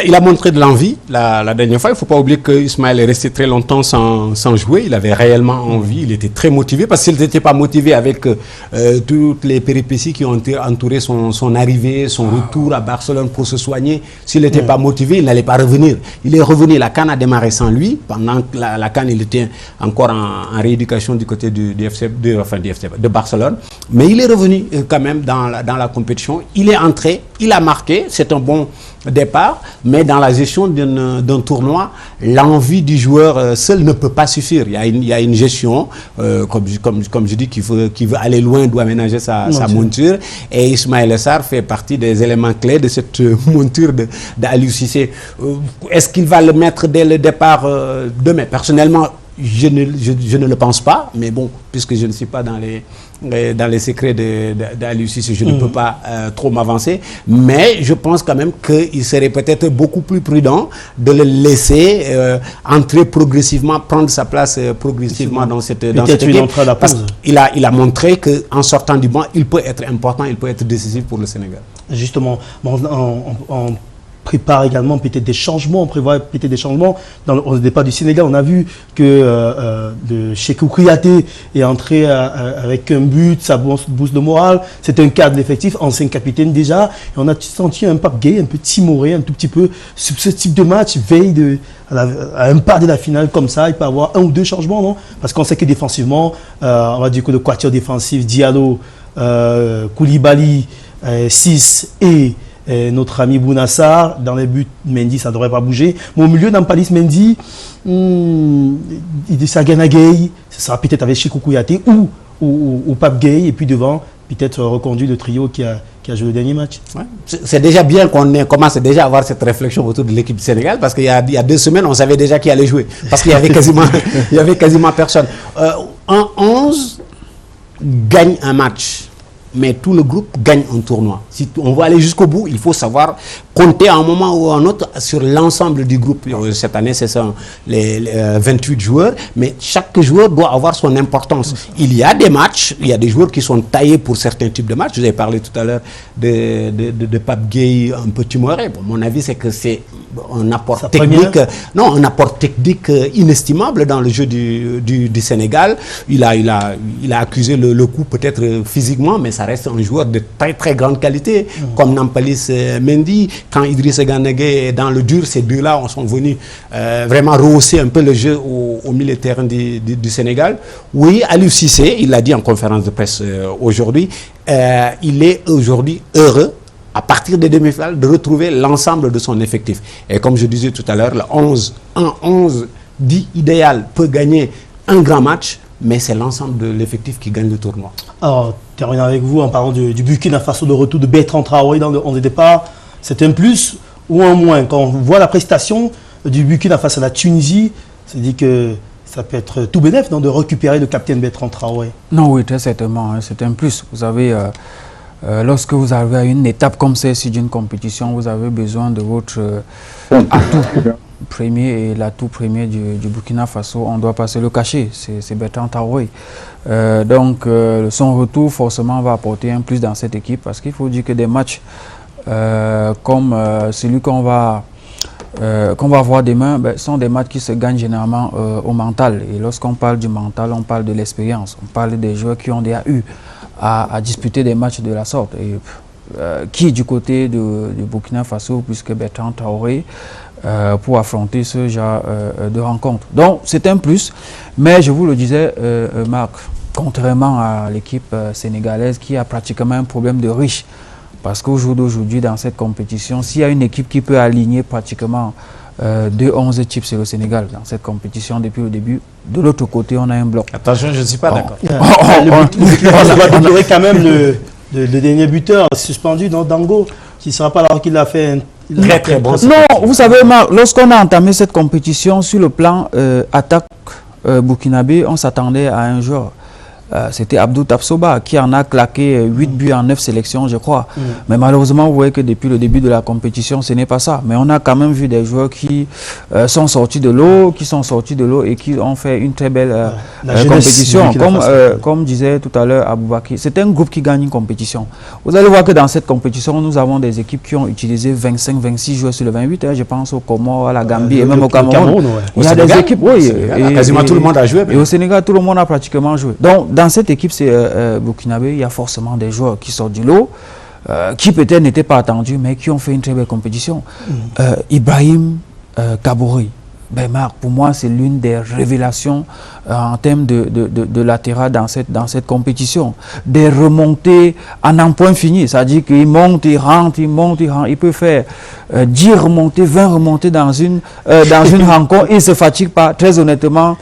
Il a montré de l'envie la dernière fois. Il ne faut pas oublier qu'Ismaël est resté très longtemps sans jouer. Il avait réellement envie, il était très motivé. Parce qu'il n'était pas motivé avec toutes les péripéties qui ont entouré son arrivée, son retour à Barcelone pour se soigner. S'il n'était pas motivé, il n'allait pas revenir. Il est revenu, la CAN a démarré sans lui. Pendant que la CAN, il était encore en rééducation du côté de Barcelone. Mais il est revenu quand même dans la compétition. Il est entré, il a marqué, c'est un bon départ, mais dans la gestion d'un tournoi, l'envie du joueur seul ne peut pas suffire. Il y a une gestion, comme je dis, qui veut aller loin, doit aménager sa monture, et Ismaïla Sarr fait partie des éléments clés de cette monture d'Aliou Cissé. Est-ce qu'il va le mettre dès le départ demain? Personnellement, je ne le pense pas, mais bon, puisque je ne suis pas dans les secrets d'Aliou Cissé, je ne peux pas trop m'avancer, mais je pense quand même qu'il serait peut-être beaucoup plus prudent de le laisser entrer progressivement, prendre sa place progressivement dans cette équipe, parce qu'il a montré qu'en sortant du banc, il peut être important, il peut être décisif pour le Sénégal. Justement, on prépare également peut-être des changements, on prévoit peut-être des changements au départ du Sénégal. On a vu que Sékou Kouyaté est entré avec un but, ça booste le moral. C'est un cadre d'effectif, ancien capitaine déjà. Et on a senti un Pape Gueye un peu timoré, un tout petit peu. Ce type de match veille à un pas de la finale comme ça, il peut y avoir un ou deux changements, non? Parce qu'on sait que défensivement, on va dire que le quatuor défensif, Diallo, Koulibaly, 6 et notre ami Bouna Sarr, dans les buts, Mendy, ça ne devrait pas bouger. Mais au milieu, Nampalys Mendy, Idrissa Gana Gueye, ce sera peut-être avec Sékou Kouyaté ou Pape Gueye, et puis devant, peut-être reconduit le trio qui a joué le dernier match. Ouais. C'est déjà bien qu'on commence déjà à avoir cette réflexion autour de l'équipe du Sénégal, parce qu'il y a 2 semaines, on savait déjà qui allait jouer, parce qu'il y avait quasiment personne. Un 11 gagne un match, mais tout le groupe gagne un tournoi. Si on veut aller jusqu'au bout, il faut savoir compter à un moment ou à un autre sur l'ensemble du groupe. Cette année, c'est ça, les 28 joueurs, mais chaque joueur doit avoir son importance. Il y a des matchs, il y a des joueurs qui sont taillés pour certains types de matchs. Je vous ai parlé tout à l'heure de Pape Gueye, un peu timoré. Bon, mon avis, c'est que c'est un apport technique, un apport technique inestimable dans le jeu du Sénégal. Il a accusé le coup peut-être physiquement, mais ça reste un joueur de très très grande qualité, comme Nampalis Mendy. Quand Idrissa Gana Gueye est dans le dur, ces deux-là sont venus vraiment rehausser un peu le jeu au milieu de terrain du Sénégal. Oui, Aliou Cissé, il l'a dit en conférence de presse aujourd'hui, il est aujourd'hui heureux, à partir des demi-finales, de retrouver l'ensemble de son effectif. Et comme je disais tout à l'heure, un 11 dit idéal peut gagner un grand match, mais c'est l'ensemble de l'effectif qui gagne le tournoi. Alors, terminons avec vous en parlant du Burkina Faso, de retour de Bertrand Traoré dans le 11 de départ. C'est un plus ou un moins? Quand on voit la prestation du Burkina Faso à la Tunisie, c'est dit que ça peut être tout bénef de récupérer le capitaine Bertrand Traoré. Non, oui, très certainement, hein, c'est un plus. Vous avez, lorsque vous arrivez à une étape comme celle-ci d'une compétition, vous avez besoin de votre atout premier, et l'atout premier du Burkina Faso, on ne doit pas se le cacher, c'est Bertrand Traoré. Donc son retour forcément va apporter un plus dans cette équipe, parce qu'il faut dire que des matchs comme celui qu'on va voir demain, sont des matchs qui se gagnent généralement au mental. Et lorsqu'on parle du mental, on parle de l'expérience, on parle des joueurs qui ont déjà eu à disputer des matchs de la sorte. Et qui du côté du Burkina Faso, puisque Bertrand Traoré, pour affronter ce genre de rencontre. Donc c'est un plus, mais je vous le disais, Marc, contrairement à l'équipe sénégalaise qui a pratiquement un problème de riche, parce qu'au jour d'aujourd'hui, dans cette compétition, s'il y a une équipe qui peut aligner pratiquement 2-11 types, c'est le Sénégal dans cette compétition depuis le début. De l'autre côté, on a un bloc. Attention, je ne suis pas d'accord. On va déplorer quand même le dernier buteur suspendu dans Dango, qui ne sera pas là, qu'il a fait un très bon. Non, vous savez, Marc, lorsqu'on a entamé cette compétition sur le plan attaque burkinabé, on s'attendait à un joueur. C'était Abdou Tapsoba qui en a claqué 8 buts en 9 sélections, je crois. Mais malheureusement, vous voyez que depuis le début de la compétition, ce n'est pas ça. Mais on a quand même vu des joueurs qui sont sortis de l'eau, et qui ont fait une très belle compétition. Comme disait tout à l'heure Aboubakry, c'est un groupe qui gagne une compétition. Vous allez voir que dans cette compétition, nous avons des équipes qui ont utilisé 25-26 joueurs sur le 28. Je pense aux Comores, à la Gambie et même au Cameroun. Il y a des équipes, oui. Quasiment tout le monde a joué. Et au Sénégal, tout le monde a pratiquement joué. Donc, dans cette équipe burkinabé, il y a forcément des joueurs qui sortent du lot, qui peut-être n'étaient pas attendus, mais qui ont fait une très belle compétition. Ibrahim Kabouri, Marc, pour moi, c'est l'une des révélations en termes de latéral dans cette compétition. Des remontées en un point fini, c'est-à-dire qu'il monte, il rentre, il peut faire 10 remontées, 20 remontées dans une rencontre, il ne se fatigue pas, très honnêtement.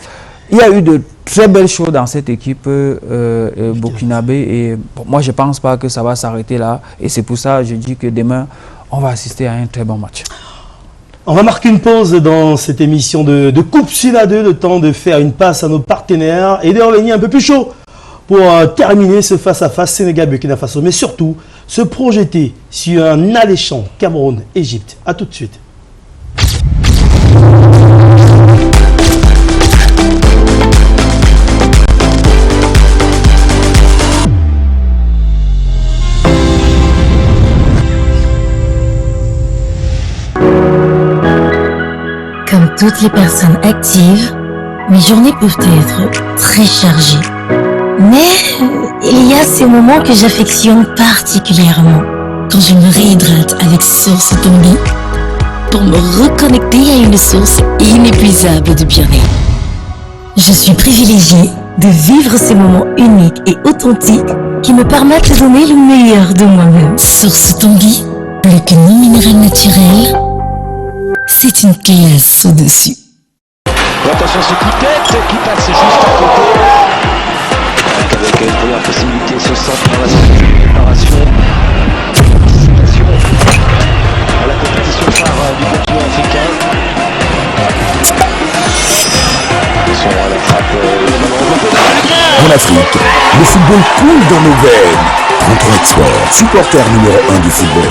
Il y a eu de très belles choses dans cette équipe burkinabé, et moi je ne pense pas que ça va s'arrêter là, et c'est pour ça que je dis que demain on va assister à un très bon match. On va marquer une pause dans cette émission de Coupe Sula 2, le temps de faire une passe à nos partenaires et de revenir un peu plus chaud pour terminer ce face-à-face Sénégal-Burkina Faso, mais surtout se projeter sur un alléchant Cameroun-Égypte. A tout de suite. Comme toutes les personnes actives, mes journées peuvent être très chargées. Mais il y a ces moments que j'affectionne particulièrement. Quand je me réhydrate avec Source Tongi pour me reconnecter à une source inépuisable de bien-être. Je suis privilégiée de vivre ces moments uniques et authentiques qui me permettent de donner le meilleur de moi-même. Source Tongi, plus que non minéral naturel, c'est une classe au-dessus. Attention ce coup de tête qui passe juste à côté. Avec une première possibilité ce centre dans la préparation. Participation à la compétition phare du continent africain. Attention à la frappe. en Afrique. Le football coule dans nos veines. 33 Export, supporter numéro 1 du football.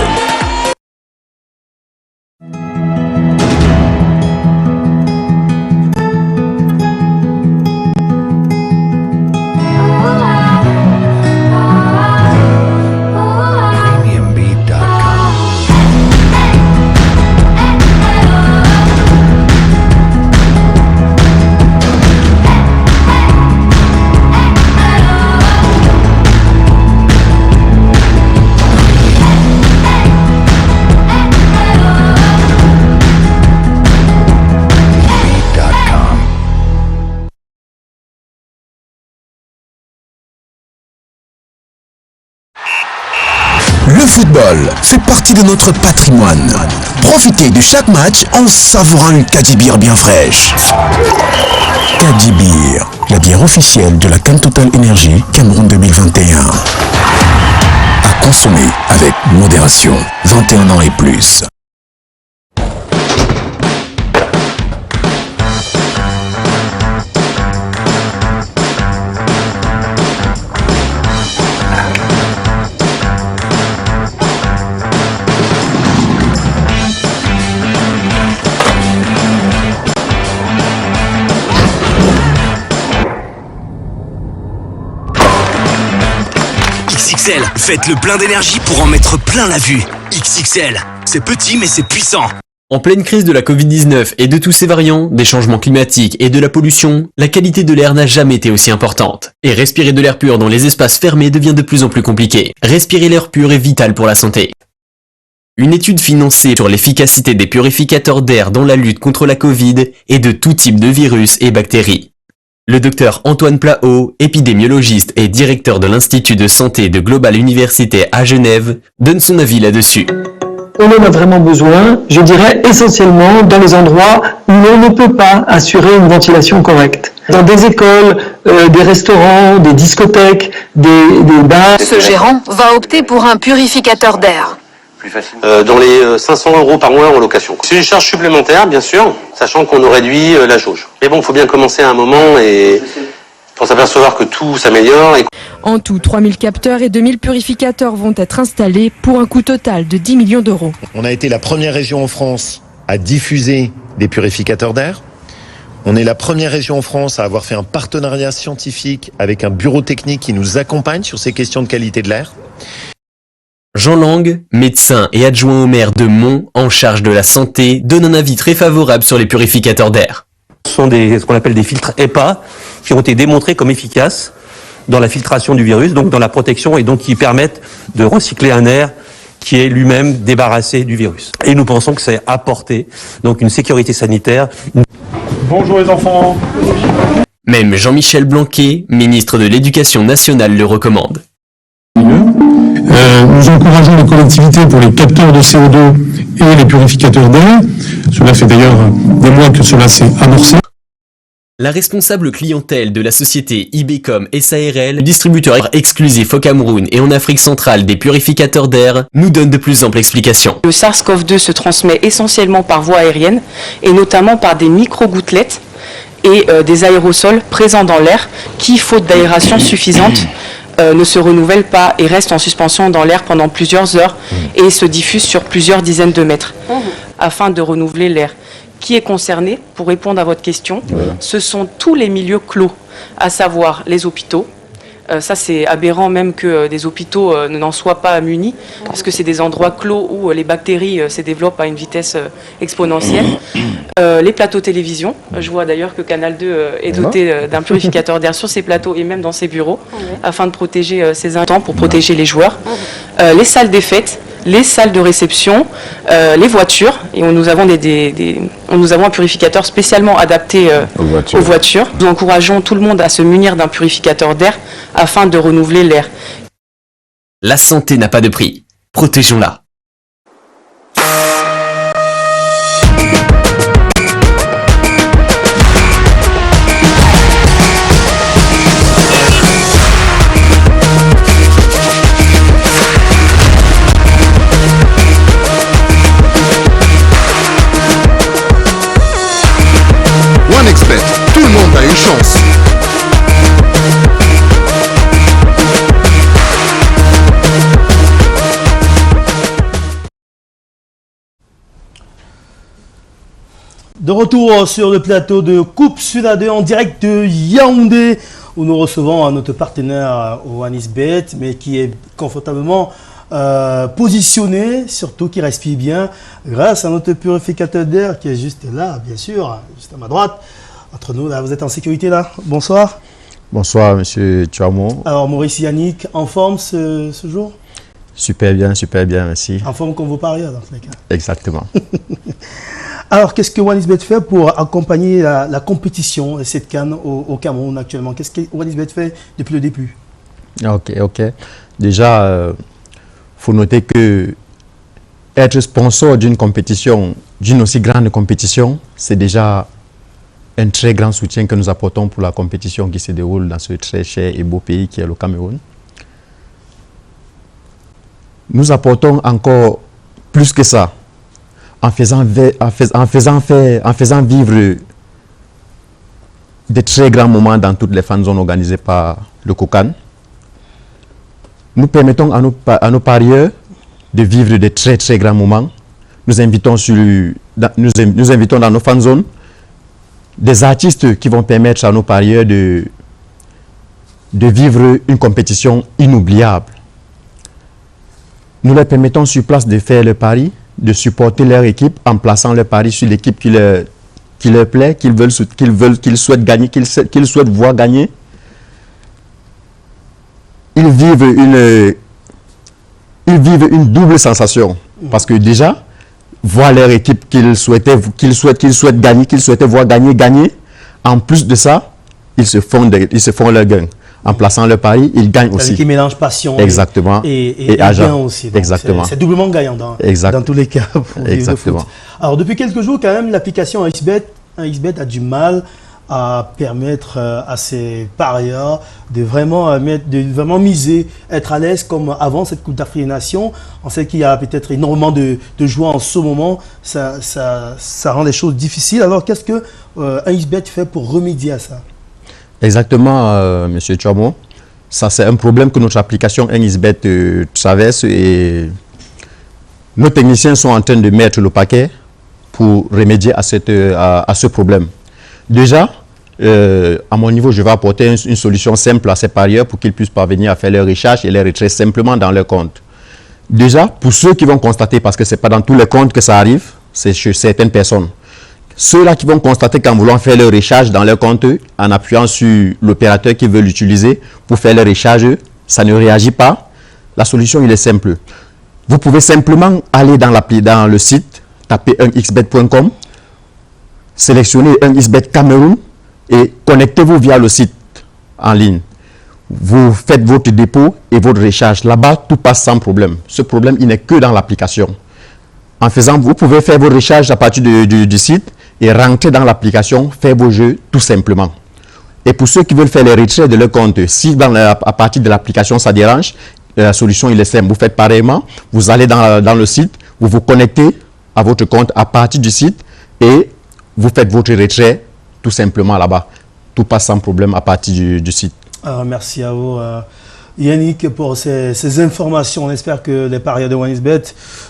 Le football fait partie de notre patrimoine. Profitez de chaque match en savourant une Kadibir bien fraîche. Kadibir, la bière officielle de la CAN Total Energy Cameroun 2021. À consommer avec modération. 21 ans et plus. XXL, faites le plein d'énergie pour en mettre plein la vue. XXL, c'est petit mais c'est puissant. En pleine crise de la Covid-19 et de tous ses variants, des changements climatiques et de la pollution, la qualité de l'air n'a jamais été aussi importante. Et respirer de l'air pur dans les espaces fermés devient de plus en plus compliqué. Respirer l'air pur est vital pour la santé. Une étude financée sur l'efficacité des purificateurs d'air dans la lutte contre la Covid et de tout type de virus et bactéries. Le docteur Antoine Plahot, épidémiologiste et directeur de l'Institut de santé de Global Université à Genève, donne son avis là-dessus. On en a vraiment besoin, je dirais essentiellement dans les endroits où on ne peut pas assurer une ventilation correcte. Dans des écoles, des restaurants, des discothèques, des bars. Ce gérant va opter pour un purificateur d'air. Dans les 500 € par mois en location. C'est une charge supplémentaire, bien sûr, sachant qu'on nous réduit la jauge. Mais bon, il faut bien commencer à un moment et pour s'apercevoir que tout s'améliore. En tout, 3000 capteurs et 2000 purificateurs vont être installés pour un coût total de 10 millions d'euros. On a été la première région en France à diffuser des purificateurs d'air. On est la première région en France à avoir fait un partenariat scientifique avec un bureau technique qui nous accompagne sur ces questions de qualité de l'air. Jean Lang, médecin et adjoint au maire de Mont en charge de la santé, donne un avis très favorable sur les purificateurs d'air. Ce sont ce qu'on appelle des filtres HEPA qui ont été démontrés comme efficaces dans la filtration du virus, donc dans la protection et donc qui permettent de recycler un air qui est lui-même débarrassé du virus. Et nous pensons que c'est apporté donc une sécurité sanitaire. Bonjour les enfants. Même Jean-Michel Blanquer, ministre de l'Éducation nationale, le recommande. Nous encourageons les collectivités pour les capteurs de CO2 et les purificateurs d'air. Cela fait d'ailleurs des mois que cela s'est amorcé. La responsable clientèle de la société Ibecom SARL, distributeur exclusif au Cameroun et en Afrique centrale des purificateurs d'air, nous donne de plus amples explications. Le SARS-CoV-2 se transmet essentiellement par voie aérienne et notamment par des micro-gouttelettes et des aérosols présents dans l'air qui, faute d'aération suffisante, ne se renouvellent pas et restent en suspension dans l'air pendant plusieurs heures et se diffusent sur plusieurs dizaines de mètres afin de renouveler l'air. Qui est concerné, pour répondre à votre question, ce sont tous les milieux clos, à savoir les hôpitaux. Ça, c'est aberrant même que des hôpitaux n'en soient pas munis, parce que c'est des endroits clos où les bactéries se développent à une vitesse exponentielle. Les plateaux télévision. Je vois d'ailleurs que Canal 2 est doté d'un purificateur d'air sur ses plateaux et même dans ses bureaux, afin de protéger ses intents, pour protéger les joueurs. Les salles des fêtes, les salles de réception, les voitures, et nous avons un purificateur spécialement adapté aux voitures. Nous encourageons tout le monde à se munir d'un purificateur d'air afin de renouveler l'air. La santé n'a pas de prix. Protégeons-la. OneXBet, tout le monde a une chance. De retour sur le plateau de Coupe Sud 2 en direct de Yaoundé, où nous recevons notre partenaire OneXBet, mais qui est confortablement positionné, surtout qui respire bien, grâce à notre purificateur d'air qui est juste là, bien sûr, juste à ma droite. Entre nous, là, vous êtes en sécurité là. Bonsoir. Bonsoir, monsieur Tchouamo. Alors, Maurice Yannick, en forme ce jour? Super bien, merci. En forme comme vos parieurs, dans tous les cas. Exactement. Alors, qu'est-ce que OneXBet fait pour accompagner la compétition, cette CAN au Cameroun actuellement? Qu'est-ce que OneXBet fait depuis le début? Ok. Déjà, faut noter que être sponsor d'une compétition, d'une aussi grande compétition, c'est déjà un très grand soutien que nous apportons pour la compétition qui se déroule dans ce très cher et beau pays qui est le Cameroun. Nous apportons encore plus que ça, en faisant vivre de très grands moments dans toutes les fan zones organisées par le COCAN. Nous permettons à nos parieurs de vivre de très très grands moments. Nous invitons dans nos fan zones des artistes qui vont permettre à nos parieurs de vivre une compétition inoubliable. Nous leur permettons sur place de faire le pari, de supporter leur équipe en plaçant le pari sur l'équipe qui leur plaît, qu'ils souhaitent gagner, qu'ils souhaitent voir gagner. Ils vivent une double sensation. Parce que déjà, voir leur équipe qu'ils souhaitent gagner, qu'ils souhaitaient voir gagner. En plus de ça, ils se font leur gain. En plaçant le pari, ils gagnent aussi. Qui mélange passion et gain aussi. Exactement. C'est doublement gagnant dans tous les cas. Exactement. Alors, depuis quelques jours, quand même, l'application OneXBet a du mal à permettre à ses parieurs de vraiment miser, être à l'aise comme avant cette Coupe d'Afrique des Nations. On sait qu'il y a peut-être énormément de joie en ce moment. Ça rend les choses difficiles. Alors, qu'est-ce que OneXBet fait pour remédier à ça? Exactement, monsieur Tchouamo. Ça, c'est un problème que notre application OneXBet traverse et nos techniciens sont en train de mettre le paquet pour remédier à ce problème. Déjà, à mon niveau, je vais apporter une solution simple à ces parieurs pour qu'ils puissent parvenir à faire leur recherche et les retraits simplement dans leur compte. Déjà, pour ceux qui vont constater, parce que ce n'est pas dans tous les comptes que ça arrive, c'est chez certaines personnes. Ceux-là qui vont constater qu'en voulant faire leur recharge dans leur compte, en appuyant sur l'opérateur qu'ils veulent utiliser pour faire leur recharge, ça ne réagit pas. La solution, il est simple. Vous pouvez simplement aller dans le site, taper onexbet.com, sélectionnez OneXBet Cameroun et connectez-vous via le site en ligne. Vous faites votre dépôt et votre recharge. Là-bas, tout passe sans problème. Ce problème, il n'est que dans l'application. Vous pouvez faire vos recharges à partir du site et rentrer dans l'application, faire vos jeux tout simplement. Et pour ceux qui veulent faire les retraits de leur compte, si à partir de l'application ça dérange, la solution il est simple. Vous faites pareillement, vous allez dans le site, vous vous connectez à votre compte à partir du site et vous faites votre retrait tout simplement là-bas. Tout passe sans problème à partir du site. Alors, merci à vous Yannick pour ces informations. On espère que les parieurs de OneXBet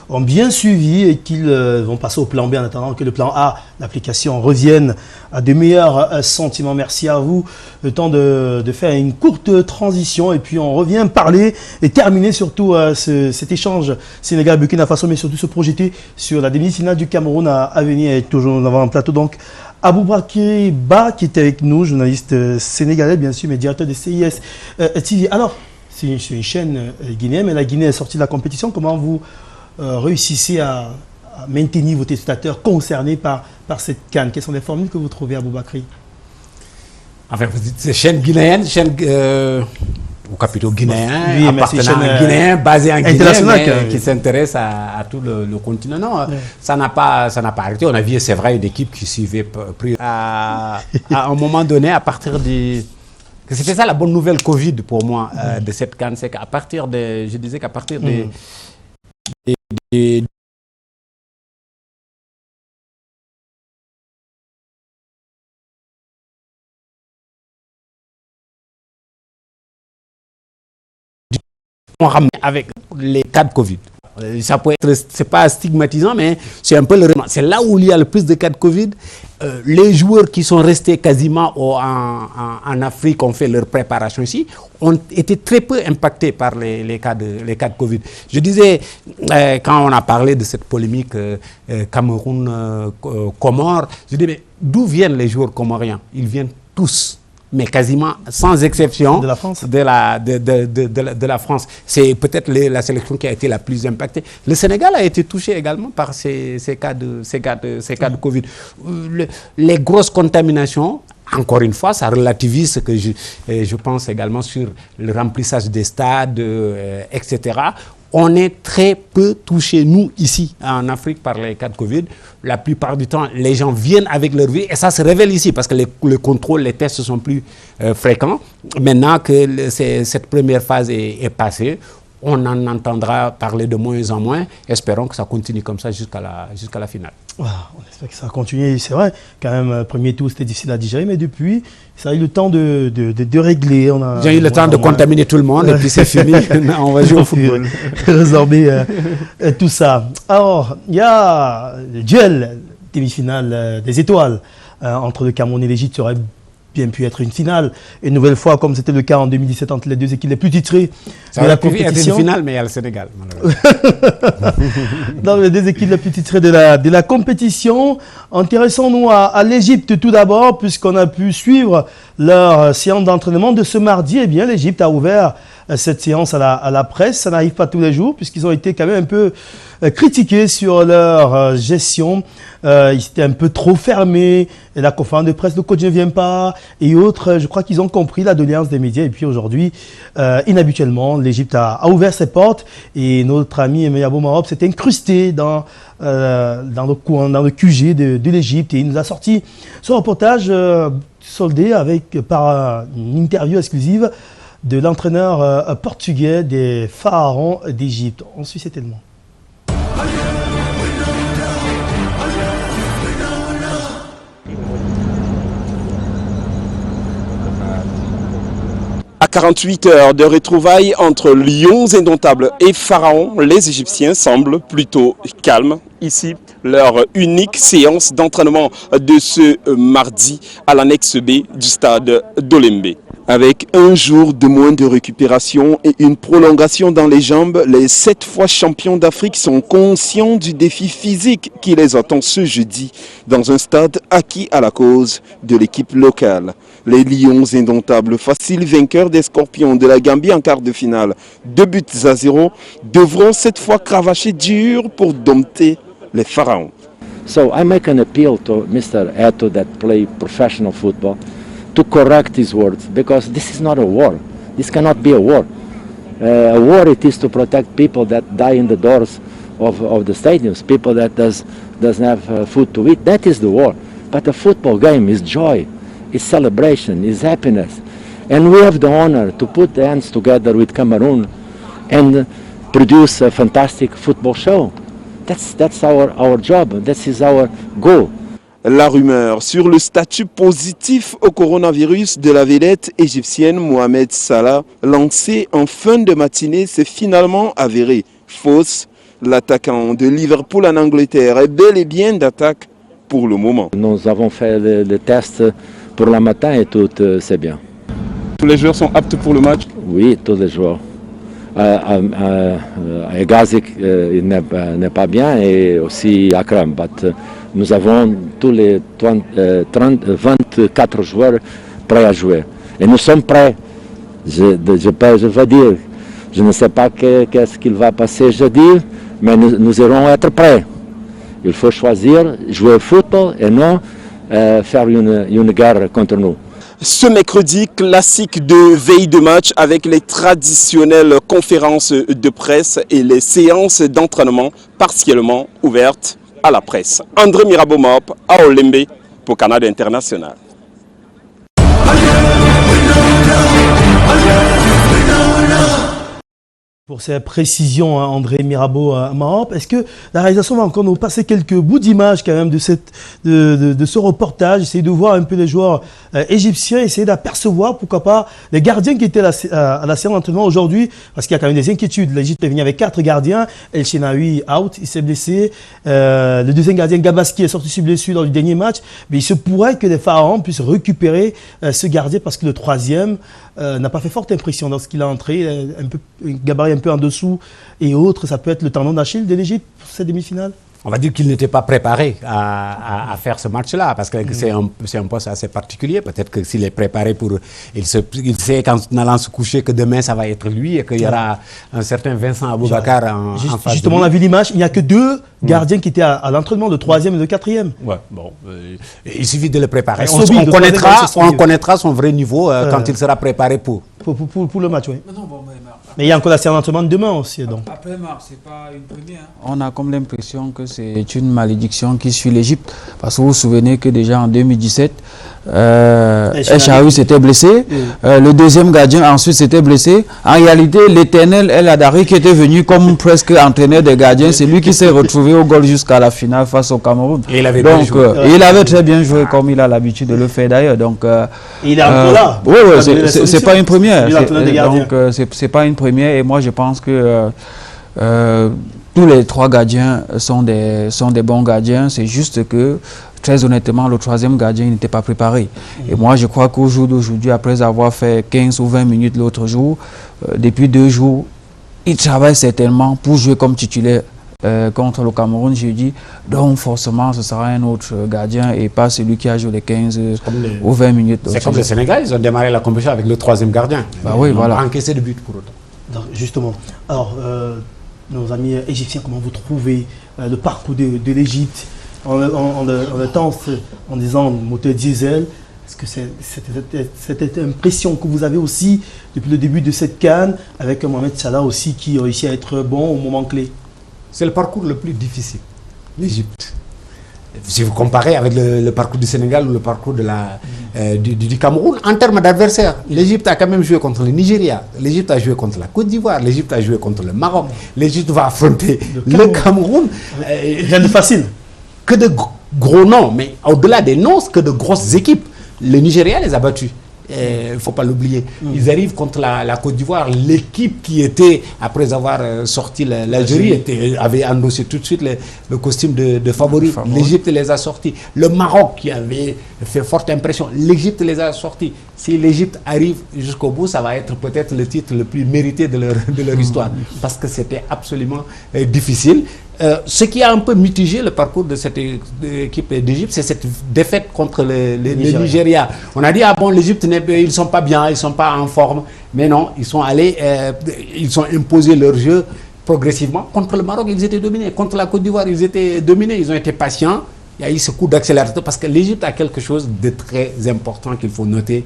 ont bien suivi et qu'ils vont passer au plan B en attendant que le plan A, l'application, revienne à de meilleurs sentiments. Merci à vous. Le temps de faire une courte transition et puis on revient parler et terminer surtout cet échange Sénégal-Burkina Faso, mais surtout se projeter sur la demi-finale du Cameroun à venir et toujours nous avons un plateau donc Aboubakry Ba qui est avec nous, journaliste sénégalais bien sûr, mais directeur de CIS TV. Alors, c'est une chaîne guinéenne, mais la Guinée est sortie de la compétition. Comment vous réussissez à maintenir vos téléspectateurs concernés par cette CAN? Quelles sont les formules que vous trouvez à Aboubakry? Enfin, vous dites c'est chaîne guinéenne, chaîne au capitaux guinéen, oui, appartenant à Guinéen, basé en Guinée, mais qui s'intéresse à tout le continent. Non, ça n'a pas arrêté. On a vu, c'est vrai, une équipe qui suivait à un moment donné, à partir du... C'était ça la bonne nouvelle Covid pour moi de cette CAN, c'est qu'à partir de... Je disais qu'à partir des on ramène avec les cas de Covid. Ça peut être, c'est pas stigmatisant, mais c'est un peu c'est là où il y a le plus de cas de Covid. Les joueurs qui sont restés quasiment en Afrique, ont fait leur préparation ici, ont été très peu impactés par les cas de Covid. Je disais, quand on a parlé de cette polémique Cameroun-Comores, je disais, mais d'où viennent les joueurs comoriens? Ils viennent tous, mais quasiment sans exception, de la France. De la France. C'est peut-être la sélection qui a été la plus impactée. Le Sénégal a été touché également par ces cas de Covid. Les grosses contaminations, encore une fois, ça relativise ce que je pense également sur le remplissage des stades, etc. On est très peu touchés, nous, ici, en Afrique, par les cas de Covid. La plupart du temps, les gens viennent avec leur vie et ça se révèle ici parce que le contrôle, les tests sont plus fréquents. Maintenant que cette première phase est passée, on en entendra parler de moins en moins. Espérons que ça continue comme ça jusqu'à la finale. Wow, on espère que ça va continuer. C'est vrai, quand même, premier tour, c'était difficile à digérer, mais depuis, ça a eu le temps de régler. J'ai eu le temps de contaminer tout le monde et puis c'est fini. On va jouer au football. Résorber tout ça. Alors, il y a le duel demi-finale des étoiles entre le Cameroun et l'Égypte serait bien pu être une finale. Une nouvelle fois, comme c'était le cas en 2017 entre les deux équipes les plus titrées de la compétition. Ça aurait pu être une finale, mais il y a le Sénégal, malheureusement. Dans les deux équipes les plus titrées de la compétition. Intéressons-nous à l'Égypte tout d'abord, puisqu'on a pu suivre leur séance d'entraînement de ce mardi. Eh bien, l'Égypte a ouvert cette séance à la presse. Ça n'arrive pas tous les jours, puisqu'ils ont été quand même un peu critiqués sur leur gestion. Ils étaient un peu trop fermés. Et la conférence de presse, le coach ne vient pas. Et autres, je crois qu'ils ont compris la doléance des médias. Et puis aujourd'hui, inhabituellement, l'Égypte a ouvert ses portes. Et notre ami Emeyabo Marop s'est incrusté dans le QG de l'Égypte. Et il nous a sorti ce reportage soldé par une interview exclusive de l'entraîneur portugais des Pharaons d'Égypte. On suit cet élément. À 48 heures de retrouvailles entre Lions indomptables et Pharaons, les Égyptiens semblent plutôt calmes. Ici, leur unique séance d'entraînement de ce mardi à l'annexe B du stade d'Olembe. Avec un jour de moins de récupération et une prolongation dans les jambes, les 7 fois champions d'Afrique sont conscients du défi physique qui les attend ce jeudi dans un stade acquis à la cause de l'équipe locale. Les Lions indomptables, faciles vainqueurs des Scorpions de la Gambie en quart de finale, 2-0, devront cette fois cravacher dur pour dompter les Pharaons. So I make an appeal to Mr. Eto that play professional football to correct his words, because this is not a war. This cannot be a war. A war it is to protect people that die in the doors of the stadiums, people that doesn't have food to eat. That is the war. But a football game is joy, is celebration, is happiness. And we have the honor to put the hands together with Cameroon and produce a fantastic football show. That's our job, that is our goal. La rumeur sur le statut positif au coronavirus de la vedette égyptienne Mohamed Salah, lancée en fin de matinée, s'est finalement avérée fausse. L'attaquant de Liverpool en Angleterre est bel et bien d'attaque pour le moment. Nous avons fait le test pour le matin et tout c'est bien. Tous les joueurs sont aptes pour le match? Oui, tous les joueurs. Gazik n'est pas bien et aussi Akram. Nous avons tous les 24 joueurs prêts à jouer. Et nous sommes prêts. Je veux dire, je ne sais pas qu'est-ce qu'il va passer jeudi, mais nous irons être prêts. Il faut choisir, jouer au football et non faire une guerre contre nous. Ce mercredi, classique de veille de match avec les traditionnelles conférences de presse et les séances d'entraînement partiellement ouvertes à la presse. André Mirabomop à Olembe pour Canada International. Pour ces précisions, hein, André Mirabeau à Maroc. Est-ce que la réalisation va encore nous passer quelques bouts d'images quand même de ce reportage, essayer de voir un peu les joueurs égyptiens, essayer d'apercevoir, pourquoi pas, les gardiens qui étaient à la séance d'entraînement aujourd'hui, parce qu'il y a quand même des inquiétudes. L'Égypte est venue avec 4 gardiens, El Shenaoui out, il s'est blessé. Le deuxième gardien, Gabaski, est sorti sur blessure lors du dernier match. Mais il se pourrait que les Pharaons puissent récupérer ce gardien parce que le troisième n'a pas fait forte impression lorsqu'il a entré, un gabarit un peu en dessous et autres. Ça peut être le tendon d'Achille de l'Égypte pour cette demi-finale. On va dire qu'il n'était pas préparé à faire ce match-là, parce que c'est un poste assez particulier. Peut-être que s'il est préparé pour... Il sait qu'en allant se coucher que demain, ça va être lui et qu'il y aura un certain Vincent Aboubakar en face. Justement, on a vu l'image, il n'y a que 2 gardiens qui étaient à l'entraîtement, le 3e et le 4e. Ouais, bon, il suffit de le préparer. On connaîtra son vrai niveau quand il sera préparé pour le match, oui. Mais il y a encore la séance d'entraînement demain aussi. Donc. Après mars, c'est pas une première. On a comme l'impression que c'est une malédiction qui suit l'Égypte. Parce que vous vous souvenez que déjà en 2017, El Shaarawy s'était blessé. Le deuxième gardien ensuite s'était blessé. En réalité, l'éternel El Hadari qui était venu comme presque entraîneur des gardiens, c'est lui qui s'est retrouvé au goal jusqu'à la finale face au Cameroun. Et il avait bien joué. Il avait très bien joué comme il a l'habitude de le faire d'ailleurs. Donc, il est encore là. Oui, c'est pas une première. Donc, c'est pas une première. Et moi, je pense que tous les 3 gardiens sont des bons gardiens. C'est juste que, très honnêtement, le 3e gardien n'était pas préparé. Et moi, je crois qu'au jour d'aujourd'hui, après avoir fait 15 ou 20 minutes l'autre jour, depuis 2 jours, il travaille certainement pour jouer comme titulaire contre le Cameroun jeudi. Donc, forcément, ce sera un autre gardien et pas celui qui a joué les 15 ou 20 minutes. C'est comme le Sénégal, ils ont démarré la compétition avec le 3e gardien. Bah oui, voilà. Ils ont encaissé de buts pour autant. Donc, justement, alors, nos amis égyptiens, comment vous trouvez le parcours de l'Égypte en disant moteur diesel? Est-ce que c'est cette impression que vous avez aussi depuis le début de cette CAN avec Mohamed Salah aussi qui réussit à être bon au moment clé? C'est le parcours le plus difficile, l'Égypte. Si vous comparez avec le parcours du Sénégal ou le parcours du Cameroun, en termes d'adversaires, l'Égypte a quand même joué contre le Nigeria, l'Égypte a joué contre la Côte d'Ivoire, l'Égypte a joué contre le Maroc, l'Égypte va affronter le Cameroun. Rien de facile. Que de gros noms, mais au-delà des noms, que de grosses équipes. Le Nigeria les a battus. Il ne faut pas l'oublier. Ils arrivent contre la Côte d'Ivoire. L'équipe qui était, après avoir sorti l'Algérie, avait endossé tout de suite le costume de favori. L'Égypte les a sortis. Le Maroc, qui avait fait forte impression, l'Égypte les a sortis. Si l'Égypte arrive jusqu'au bout, ça va être peut-être le titre le plus mérité de leur histoire. Parce que c'était absolument difficile. Ce qui a un peu mitigé le parcours de cette équipe d'Égypte, c'est cette défaite contre le Nigeria. On a dit, ah bon, l'Égypte, ils ne sont pas bien, ils ne sont pas en forme. Mais non, ils sont allés, ils ont imposé leur jeu progressivement. Contre le Maroc, ils étaient dominés. Contre la Côte d'Ivoire, ils étaient dominés. Ils ont été patients. Il y a eu ce coup d'accélérateur parce que l'Égypte a quelque chose de très important qu'il faut noter.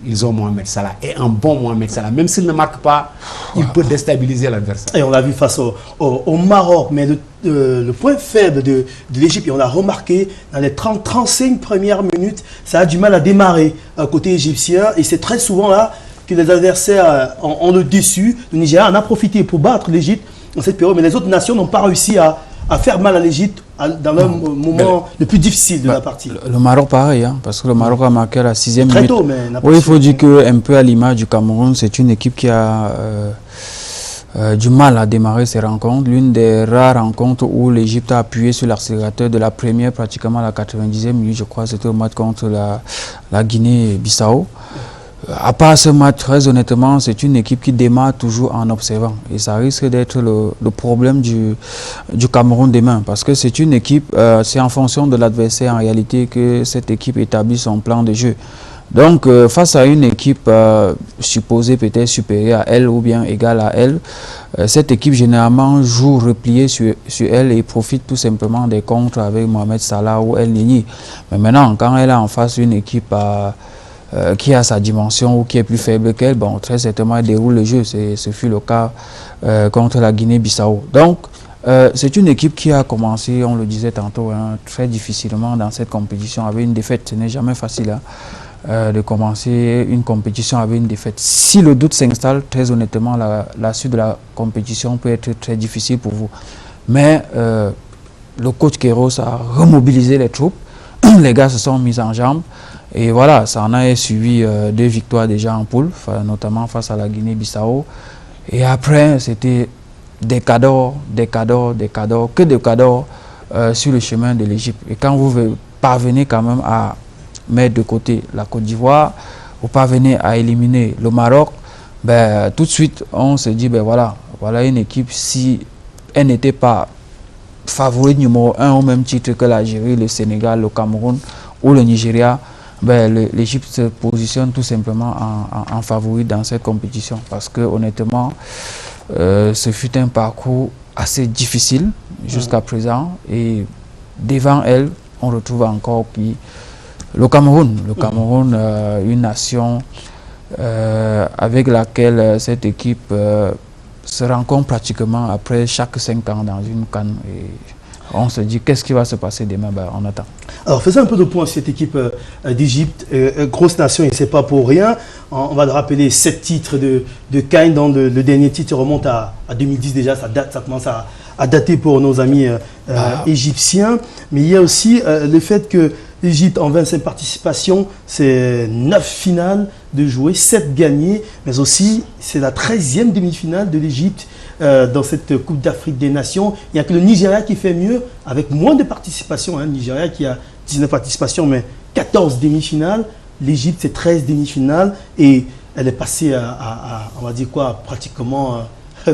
Ils ont Mohamed Salah, et un bon Mohamed Salah. Même s'il ne marque pas, il peut déstabiliser l'adversaire. Et on l'a vu face au Maroc, mais le point faible de l'Égypte, et on l'a remarqué, dans les 30-35 premières minutes, ça a du mal à démarrer côté égyptien, et c'est très souvent là que les adversaires ont le dessus. Le Nigeria en a profité pour battre l'Égypte dans cette période, mais les autres nations n'ont pas réussi à faire mal à l'Égypte dans le moment le plus difficile de la partie. Le Maroc pareil, hein, parce que le Maroc a marqué à la 6e minute. Très tôt, mais oui, il faut dire qu'un peu à l'image du Cameroun, c'est une équipe qui a du mal à démarrer ses rencontres. L'une des rares rencontres où l'Égypte a appuyé sur l'accélérateur de la première, pratiquement à la 90e minute, je crois, c'était au match contre la Guinée-Bissau. À part ce match, très honnêtement, c'est une équipe qui démarre toujours en observant. Et ça risque d'être le problème du Cameroun demain. Parce que c'est une équipe, c'est en fonction de l'adversaire en réalité que cette équipe établit son plan de jeu. Donc, face à une équipe supposée peut-être supérieure à elle ou bien égale à elle, cette équipe généralement joue repliée sur elle et profite tout simplement des contres avec Mohamed Salah ou El Neni. Mais maintenant, quand elle a en face une équipe qui a sa dimension ou qui est plus faible qu'elle, bon, très certainement, elle déroule le jeu. Ce fut le cas contre la Guinée-Bissau. Donc, c'est une équipe qui a commencé, on le disait tantôt, hein, très difficilement dans cette compétition avec une défaite. Ce n'est jamais facile. Hein. de commencer une compétition avec une défaite. Si le doute s'installe, très honnêtement, la suite de la compétition peut être très difficile pour vous. Mais le coach Queiroz a remobilisé les troupes, les gars se sont mis en jambes, et voilà, ça en a suivi 2 victoires déjà en poule, notamment face à la Guinée-Bissau. Et après, c'était des cadeaux, que des cadeaux sur le chemin de l'Égypte. Et quand vous parvenez quand même à mettre de côté la Côte d'Ivoire, vous parvenez à éliminer le Maroc, ben, tout de suite, on se dit, ben voilà une équipe, si elle n'était pas favorite numéro 1 au même titre que l'Algérie, le Sénégal, le Cameroun ou le Nigeria, ben, l'Égypte se positionne tout simplement en favori dans cette compétition. Parce que honnêtement, ce fut un parcours assez difficile jusqu'à présent. Et devant elle, on retrouve encore le Cameroun. Le Cameroun, une nation avec laquelle cette équipe se rencontre pratiquement après chaque 5 ans dans une CAN. Et on se dit, qu'est-ce qui va se passer demain? Ben, on attend. Alors, faisons un peu de point sur cette équipe d'Égypte. Grosse nation, et c'est pas pour rien. On va le rappeler, 7 titres de CAN, dont le dernier titre remonte à 2010 déjà. Ça commence à dater pour nos amis égyptiens. Mais il y a aussi le fait que l'Égypte, en 25 participations, c'est 9 finales de jouer, 7 gagnées, mais aussi c'est la 13e demi-finale de l'Égypte dans cette Coupe d'Afrique des Nations. Il n'y a que le Nigeria qui fait mieux, avec moins de participation. Le Nigeria qui a 19 participations, mais 14 demi-finales. L'Égypte, c'est 13 demi-finales, et elle est passée à on va dire quoi, pratiquement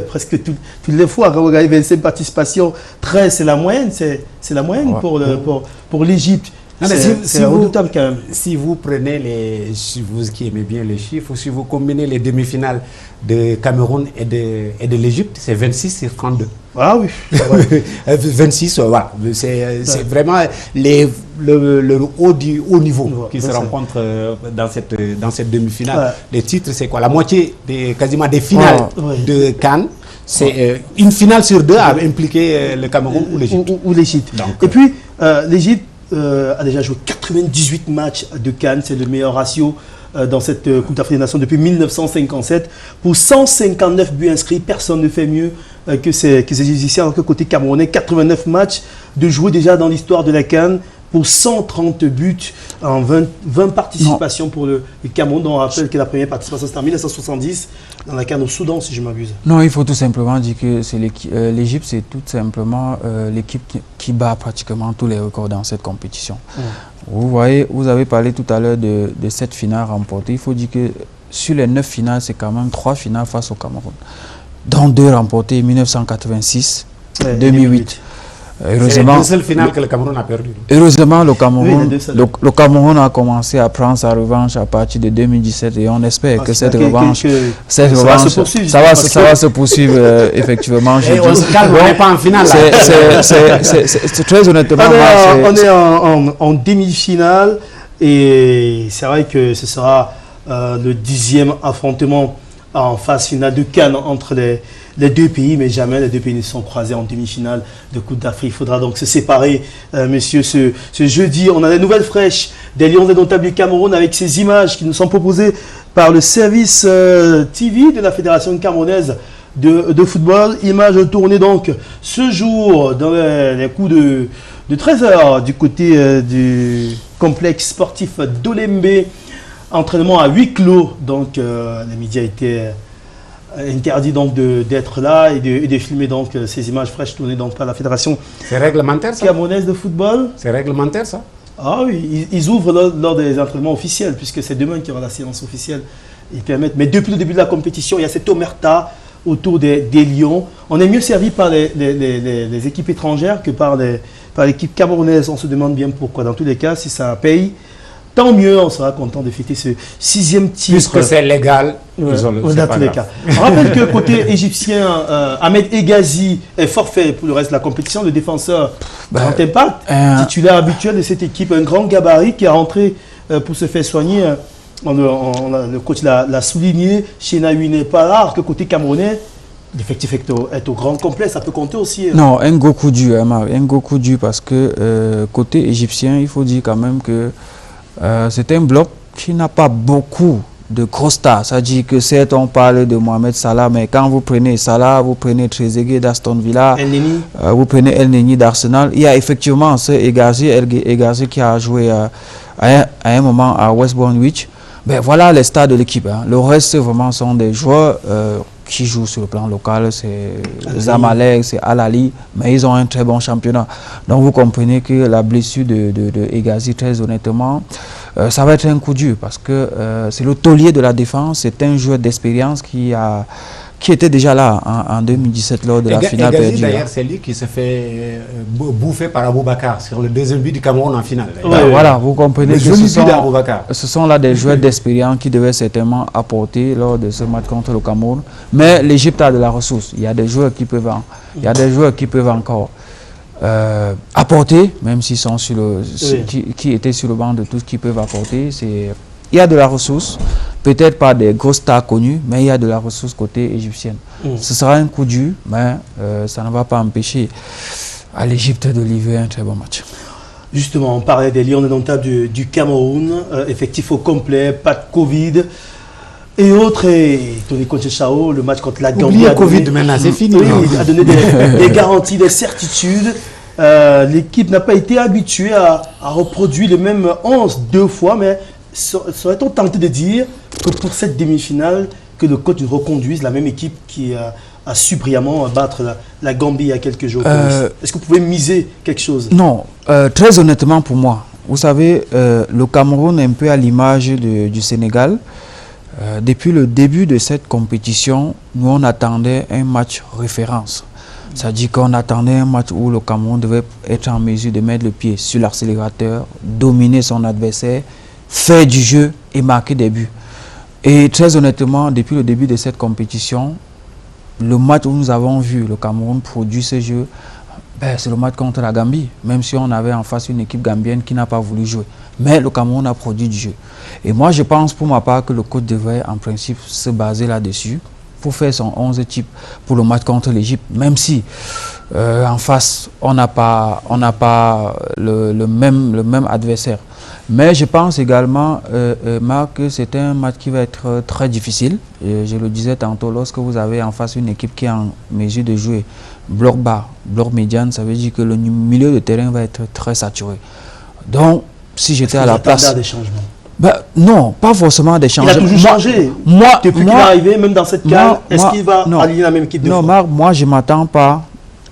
presque toutes les fois. Quand vous regardez 25 participations, 13 c'est la moyenne, c'est la moyenne pour l'Égypte. C'est redoutable quand même. Si vous prenez vous qui aimez bien les chiffres, si vous combinez les demi-finales de Cameroun et de l'Égypte, c'est 26 sur 32. Ah oui. 26, voilà. C'est vraiment le haut du haut niveau qui se rencontre dans cette demi-finale. Ouais. Les titres, c'est quoi? La moitié quasiment des finales de CAN. C'est une finale sur 2 a impliqué le Cameroun ou l'Égypte. Et puis, l'Égypte a déjà joué 98 matchs de CAN, c'est le meilleur ratio dans cette Coupe d'Afrique des Nations depuis 1957. Pour 159 buts inscrits, personne ne fait mieux que ces Égyptiens. Alors que côté camerounais, 89 matchs de jouer déjà dans l'histoire de la CAN pour 130 buts en 20 participations pour le Cameroun. On rappelle que la première participation c'était en 1970 dans la CAN au Soudan, si je m'abuse. Non, il faut tout simplement dire que l'Égypte, c'est tout simplement l'équipe qui bat pratiquement tous les records dans cette compétition. Vous voyez, vous avez parlé tout à l'heure de 7 finales remportées. Il faut dire que sur les 9 finales, c'est quand même 3 finales face au Cameroun, dont 2 remportées en 1986, 2008. C'est la seule finale que le Cameroun a perdu. Heureusement, le Cameroun a commencé à prendre sa revanche à partir de 2017 et on espère que cette revanche ça va se poursuivre effectivement. On se calme, on n'est pas en finale. C'est très honnêtement. On est en demi-finale et c'est vrai que ce sera le 10e affrontement en phase finale de CAN entre les deux pays, mais jamais les deux pays ne sont croisés en demi-finale de Coupe d'Afrique. Il faudra donc se séparer, messieurs, ce jeudi. On a des nouvelles fraîches des Lions indomptables du Cameroun avec ces images qui nous sont proposées par le service TV de la Fédération camerounaise de football. Images tournées donc ce jour dans les coups de 13h du côté du complexe sportif d'Olembe. Entraînement à huis clos, donc les médias étaient interdits donc d'être là et de filmer donc ces images fraîches tournées donc par la Fédération camerounaise de football. C'est réglementaire ça? Ah oui, ils ouvrent lors des entraînements officiels puisque c'est demain qu'il y aura la séance officielle. Ils permettent, mais depuis le début de la compétition, il y a cette omerta autour des Lions. On est mieux servi par les équipes étrangères que par l'équipe camerounaise. On se demande bien pourquoi. Dans tous les cas, si ça paye, tant mieux, on sera content de fêter ce 6e titre. Puisque c'est légal, dans tous les cas. On rappelle que côté égyptien, Ahmed Egazi est forfait pour le reste de la compétition. Le défenseur grand impact, titulaire habituel de cette équipe, un grand gabarit qui est rentré pour se faire soigner. Le coach l'a souligné. Chenaoui n'est pas rare que côté camerounais, l'effectif est au grand complet, ça peut compter aussi. Non, un gros coup dur, un gros coup dur parce que côté égyptien, il faut dire quand même que c'est un bloc qui n'a pas beaucoup de gros stars. Ça dit que certes, on parle de Mohamed Salah, mais quand vous prenez Salah, vous prenez Trezeguet d'Aston Villa, vous prenez El Neni d'Arsenal, il y a effectivement ce Egazi qui a joué à un moment à West Bromwich. Ben voilà les stars de l'équipe. Hein. Le reste, vraiment, sont des joueurs qui jouent sur le plan local. C'est Zamalek, c'est Al-Ali, mais ils ont un très bon championnat. Donc vous comprenez que la blessure de Egazi, très honnêtement, ça va être un coup dur parce que c'est le taulier de la défense. C'est un joueur d'expérience qui était déjà là en 2017 lors de la finale perdue. D'ailleurs, c'est lui qui se fait bouffer par Aboubakar sur le deuxième but du Cameroun en finale. Voilà, vous comprenez que ce sont là des joueurs d'expérience qui devaient certainement apporter lors de ce match contre le Cameroun. Mais l'Égypte a de la ressource. Il y a des joueurs qui peuvent, encore apporter, même s'ils sont qui étaient sur le banc de tous, qui peuvent apporter. Il y a de la ressource, peut-être pas des grosses stars connues, mais il y a de la ressource côté égyptienne. Ce sera un coup dur, mais ça ne va pas empêcher à l'Égypte de livrer un très bon match. Justement, on parlait des Lions indomptables du Cameroun, effectif au complet, pas de Covid et autres. Et Tony Conchechao, le match contre la Gambie. Oubliez Covid, maintenant c'est fini. Oui, il a donné des garanties, des certitudes. L'équipe n'a pas été habituée à reproduire le même 11 2 fois, mais serait-on tenté de dire que pour cette demi-finale, que le coach reconduise la même équipe qui a su brillamment battre la Gambie il y a quelques jours? Est-ce que vous pouvez miser quelque chose? Non, très honnêtement pour moi. Vous savez, le Cameroun est un peu à l'image du Sénégal. Depuis le début de cette compétition, nous on attendait un match référence. C'est-à-dire qu'on attendait un match où le Cameroun devait être en mesure de mettre le pied sur l'accélérateur, dominer son adversaire, faire du jeu et marquer des buts. Et très honnêtement, depuis le début de cette compétition, le match où nous avons vu le Cameroun produire ce jeu, c'est le match contre la Gambie, même si on avait en face une équipe gambienne qui n'a pas voulu jouer. Mais le Cameroun a produit du jeu. Et moi, je pense pour ma part que le coach devrait en principe se baser là-dessus pour faire son 11 type pour le match contre l'Égypte, même si en face, on n'a pas le même adversaire. Mais je pense également, Marc, que c'est un match qui va être très difficile. Et je le disais tantôt, lorsque vous avez en face une équipe qui est en mesure de jouer bloc bas, bloc médiane, ça veut dire que le milieu de terrain va être très saturé. Donc, si j'étais à la place... des changements? Non, pas forcément des changements. Il a toujours changé. Depuis qu'il est arrivé, même dans cette cale, est-ce qu'il va aligner la même équipe de fois? Non, Marc, moi, je ne m'attends pas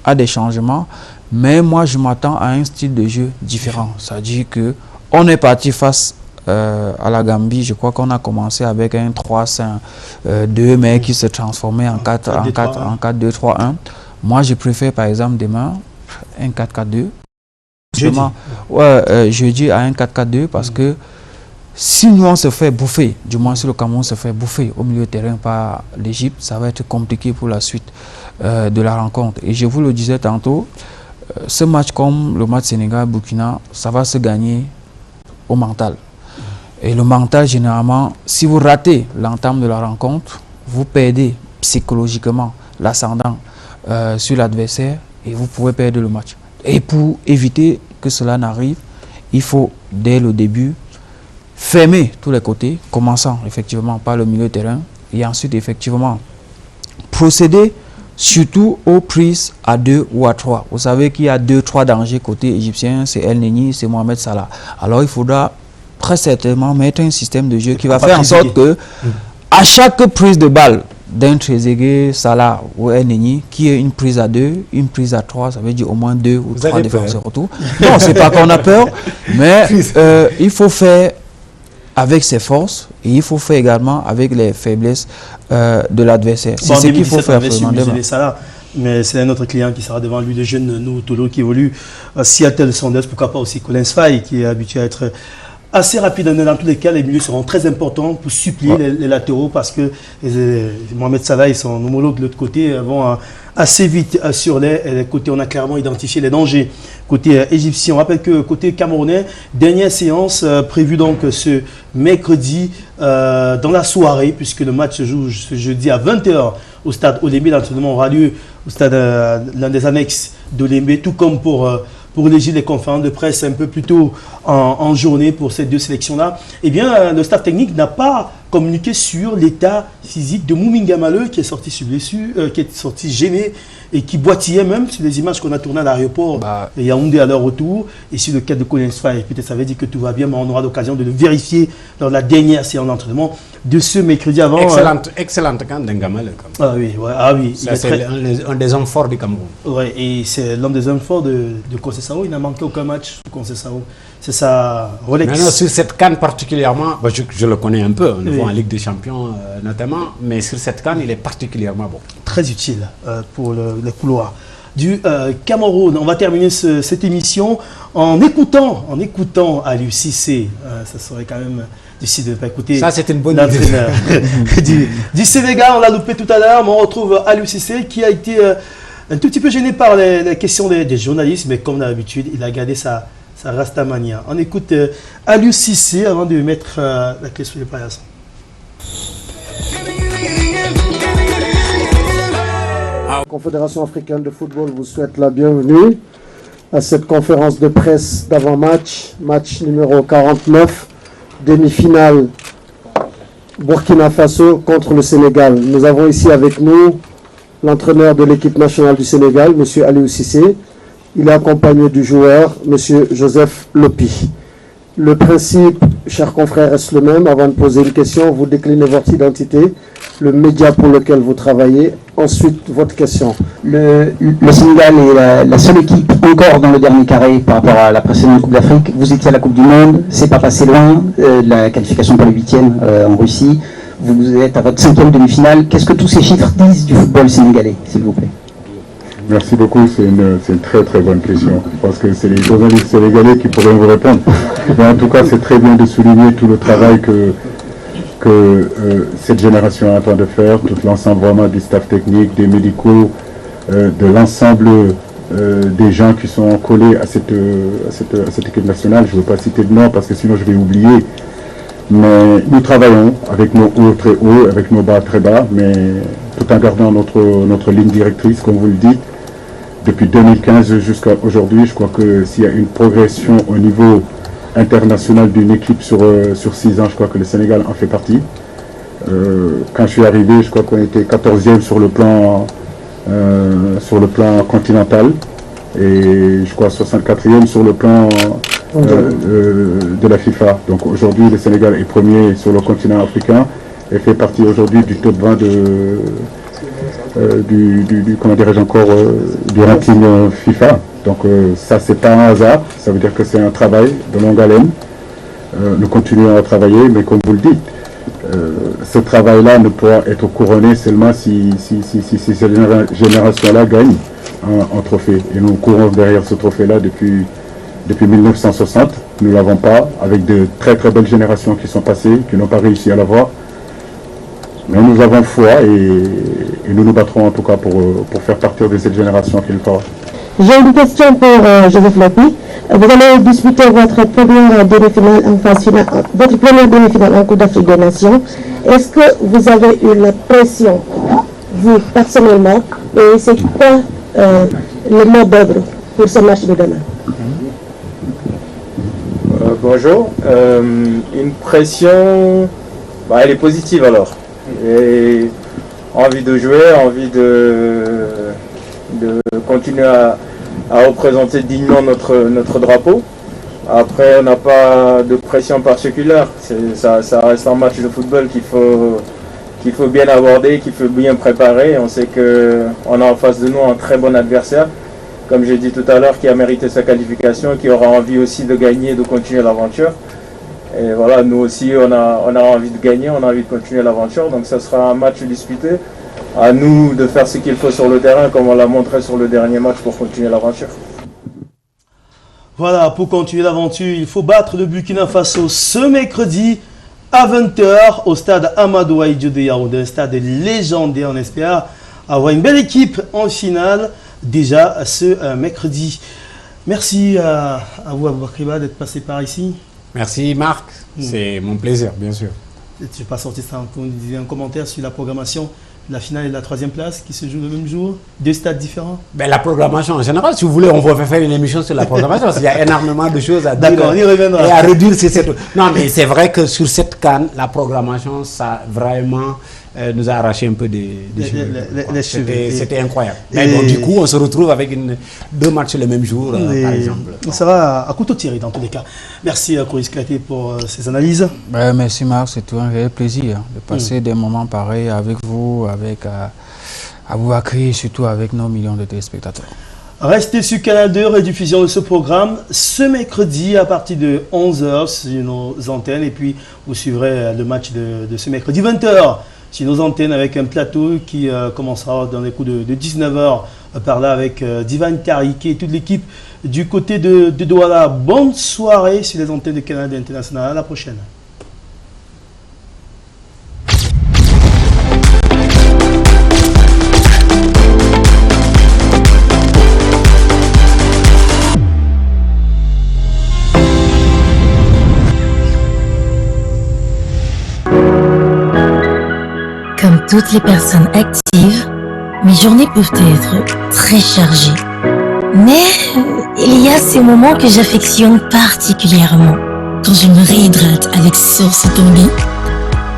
à des changements, mais moi, je m'attends à un style de jeu différent. C'est-à-dire que on est parti face à la Gambie. Je crois qu'on a commencé avec un 3-5-2, mais qui se transformait en 4-2-3-1. Moi, je préfère, par exemple, demain, un 4-4-2. Je dis à un 4-4-2 parce que si nous, on se fait bouffer, du moins si le Cameroun se fait bouffer au milieu de terrain par l'Égypte, ça va être compliqué pour la suite de la rencontre. Et je vous le disais tantôt, ce match comme le match Sénégal-Burkina, ça va se gagner au mental. Et le mental, généralement, si vous ratez l'entame de la rencontre, vous perdez psychologiquement l'ascendant sur l'adversaire et vous pouvez perdre le match. Et pour éviter que cela n'arrive, il faut, dès le début, fermer tous les côtés, commençant effectivement par le milieu de terrain et ensuite effectivement procéder surtout aux prises à 2 ou à 3. Vous savez qu'il y a 2-3 dangers côté égyptien, c'est El Neni, c'est Mohamed Salah. Alors il faudra très certainement mettre un système de jeu qui va faire en sorte que à chaque prise de balle d'un Trezeguet, Salah ou El Neni, qui est une prise à 2, une prise à 3, ça veut dire au moins 2 ou 3 défenseurs autour. Non, c'est pas qu'on a peur, mais il faut faire avec ses forces et il faut faire également avec les faiblesses de l'adversaire. C'est ce qu'il faut faire. Mais c'est un autre client qui sera devant lui, le jeune Noutolo qui évolue à Seattle Sounders, pourquoi pas aussi Colin Sfai qui est habitué à être assez rapide. Dans tous les cas, les milieux seront très importants pour supplier les latéraux parce que Mohamed Salah et son homologue de l'autre côté vont assez vite sur les côtés. On a clairement identifié les dangers côté égyptien. On rappelle que côté camerounais, dernière séance prévue donc ce mercredi dans la soirée, puisque le match se joue ce jeudi à 20h au stade Olembe. L'entraînement aura lieu au stade l'un des annexes d'Olembe, tout comme pour pour élegir les conférences de presse un peu plus tôt en journée pour ces deux sélections-là. Eh bien, le staff technique n'a pas communiqué sur l'état physique de Mouminga Maleu qui est sorti sur blessure, qui est sorti gêné et qui boitillait même sur les images qu'on a tournées à l'aéroport de Yaoundé à leur retour et sur le cas de Collins Faye. Peut-être ça veut dire que tout va bien, mais on aura l'occasion de le vérifier lors de la dernière séance d'entraînement de ce mercredi avant. Excellente quand Dengamale. Ah oui, ouais, ah oui. C'est un des hommes forts du Cameroun. Ouais, et c'est l'un des hommes forts de Conceição. Il n'a manqué aucun match de Conceição. C'est sa Rolex. Non, sur cette CAN particulièrement, je le connais un peu, on le voit en Ligue des Champions notamment, mais sur cette CAN, il est particulièrement bon. Très utile pour les couloirs du Cameroun. On va terminer cette émission en écoutant Aliou Cissé. Ça serait quand même difficile de ne pas écouter. Ça, c'est une bonne idée. du Sénégal, on l'a loupé tout à l'heure, mais on retrouve Aliou Cissé qui a été un tout petit peu gêné par les questions des journalistes, mais comme d'habitude, il a gardé sa Rastamania. On écoute Aliou Cissé avant de mettre la clé sur les paillassons. La Confédération africaine de football vous souhaite la bienvenue à cette conférence de presse d'avant-match, match numéro 49, demi-finale Burkina Faso contre le Sénégal. Nous avons ici avec nous l'entraîneur de l'équipe nationale du Sénégal, M. Aliou Cissé. Il est accompagné du joueur, M. Joseph Lopi. Le principe, chers confrères, reste le même. Avant de poser une question, vous déclinez votre identité, le média pour lequel vous travaillez, ensuite votre question. Le Sénégal est la seule équipe encore dans le dernier carré par rapport à la précédente Coupe d'Afrique. Vous étiez à la Coupe du Monde, c'est pas passé loin, la qualification pour les 8e en Russie. Vous êtes à votre 5e demi-finale. Qu'est-ce que tous ces chiffres disent du football sénégalais, s'il vous plaît? Merci beaucoup, c'est une très très bonne question. Je pense que c'est les journalistes sénégalais qui pourraient vous répondre. Mais en tout cas, c'est très bien de souligner tout le travail que cette génération est en train de faire, tout l'ensemble vraiment du staff technique, des médicaux, de l'ensemble des gens qui sont collés à cette équipe nationale. Je ne veux pas citer de nom parce que sinon je vais oublier. Mais nous travaillons avec nos hauts très hauts, avec nos bas très bas, mais tout en gardant notre ligne directrice, comme vous le dites. Depuis 2015 jusqu'à aujourd'hui, je crois que s'il y a une progression au niveau international d'une équipe sur 6 ans, je crois que le Sénégal en fait partie. Quand je suis arrivé, je crois qu'on était 14e sur le plan continental et je crois 64e sur le plan de la FIFA. Donc aujourd'hui, le Sénégal est premier sur le continent africain et fait partie aujourd'hui du top 20 comment dirais-je encore, du ranking FIFA. Donc ça, c'est pas un hasard, ça veut dire que c'est un travail de longue haleine. Nous continuons à travailler, mais comme vous le dites, ce travail-là ne pourra être couronné seulement si cette génération-là gagne un trophée. Et nous courons derrière ce trophée-là depuis 1960. Nous ne l'avons pas, avec de très très belles générations qui sont passées, qui n'ont pas réussi à l'avoir. Mais nous avons foi et nous nous battrons en tout cas pour faire partir de cette génération qu'il fera. J'ai une question pour Joseph Lopi. Vous allez disputer votre première demi-finale en Coupe d'Afrique des Nations. Est-ce que vous avez eu la pression, vous personnellement, et c'est quoi le mot d'ordre pour ce match de demain? Bonjour. Une pression, elle est positive alors. Et envie de jouer, envie de continuer à représenter dignement notre drapeau. Après, on n'a pas de pression particulière. Ça reste un match de football qu'il faut bien aborder, qu'il faut bien préparer. On sait qu'on a en face de nous un très bon adversaire, comme j'ai dit tout à l'heure, qui a mérité sa qualification, qui aura envie aussi de gagner et de continuer l'aventure. Et voilà, nous aussi, on a envie de gagner, on a envie de continuer l'aventure. Donc ça sera un match disputé. À nous de faire ce qu'il faut sur le terrain, comme on l'a montré sur le dernier match, pour continuer l'aventure. Voilà, pour continuer l'aventure, il faut battre le Burkina Faso ce mercredi à 20h au stade Amadou Ahidjo de Yaoundé, un stade légendaire. On espère avoir une belle équipe en finale déjà ce mercredi. Merci à vous, Aboubakriba, d'être passé par ici. Merci Marc, c'est mon plaisir, bien sûr. Je n'ai pas sorti ça, un commentaire sur la programmation la finale et la 3e place qui se jouent le même jour, 2 stades différents. Ben, la programmation en général, si vous voulez, on va faire une émission sur la programmation parce qu'il y a énormément de choses à dire. D'accord, on y reviendra. Et à redire sur cette... Non, mais c'est vrai que sur cette CAN, la programmation, ça vraiment nous a arraché un peu des cheveux. C'était incroyable. Mais bon, du coup, on se retrouve avec 2 matchs le même jour, par exemple. Ça va à couteau tiré dans tous les cas. Merci Chris Claté pour ces analyses. Merci Marc, c'est tout un réel plaisir de passer des moments pareils avec vous, avec Aboubakry et surtout avec nos millions de téléspectateurs. Restez sur Canal 2, rediffusion de ce programme ce mercredi à partir de 11h sur nos antennes. Et puis vous suivrez le match de ce mercredi 20h sur nos antennes avec un plateau qui commencera dans les coups de 19h par là avec Divan Kariki et toute l'équipe du côté de Douala. Bonne soirée sur les antennes de Canal International. À la prochaine. Comme toutes les personnes actives, mes journées peuvent être très chargées. Mais il y a ces moments que j'affectionne particulièrement. Quand je me réhydrate avec Source Tanguy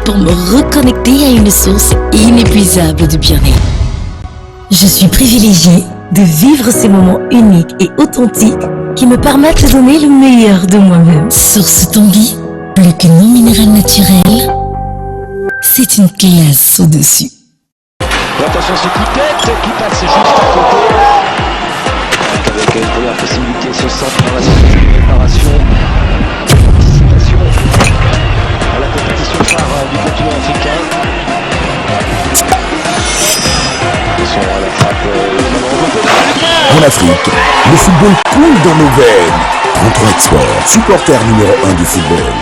pour me reconnecter à une source inépuisable de bien-être. Je suis privilégiée de vivre ces moments uniques et authentiques qui me permettent de donner le meilleur de moi-même. Source Tanguy, plus que non minéral naturel, c'est une classe au-dessus. Attention ce coup de tête qui passe juste à côté. Avec une première possibilité ce centre dans la préparation, participation à la compétition phare du continent africain. Attention à la frappe. En Afrique, le football coule dans nos veines. 33 Export, supporter numéro 1 du football.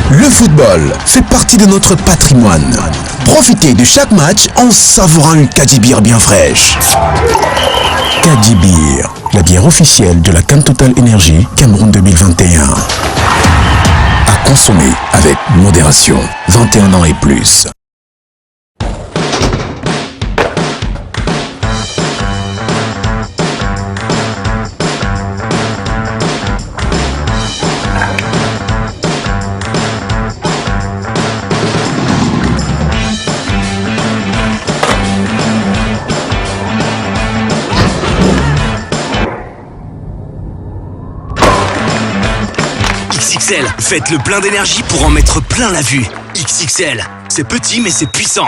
Le football fait partie de notre patrimoine. Profitez de chaque match en savourant une Kadibir bien fraîche. Kadibir, la bière officielle de la CAN Total Energy Cameroun 2021. À consommer avec modération. 21 ans et plus. XXL, faites le plein d'énergie pour en mettre plein la vue. XXL, c'est petit mais c'est puissant.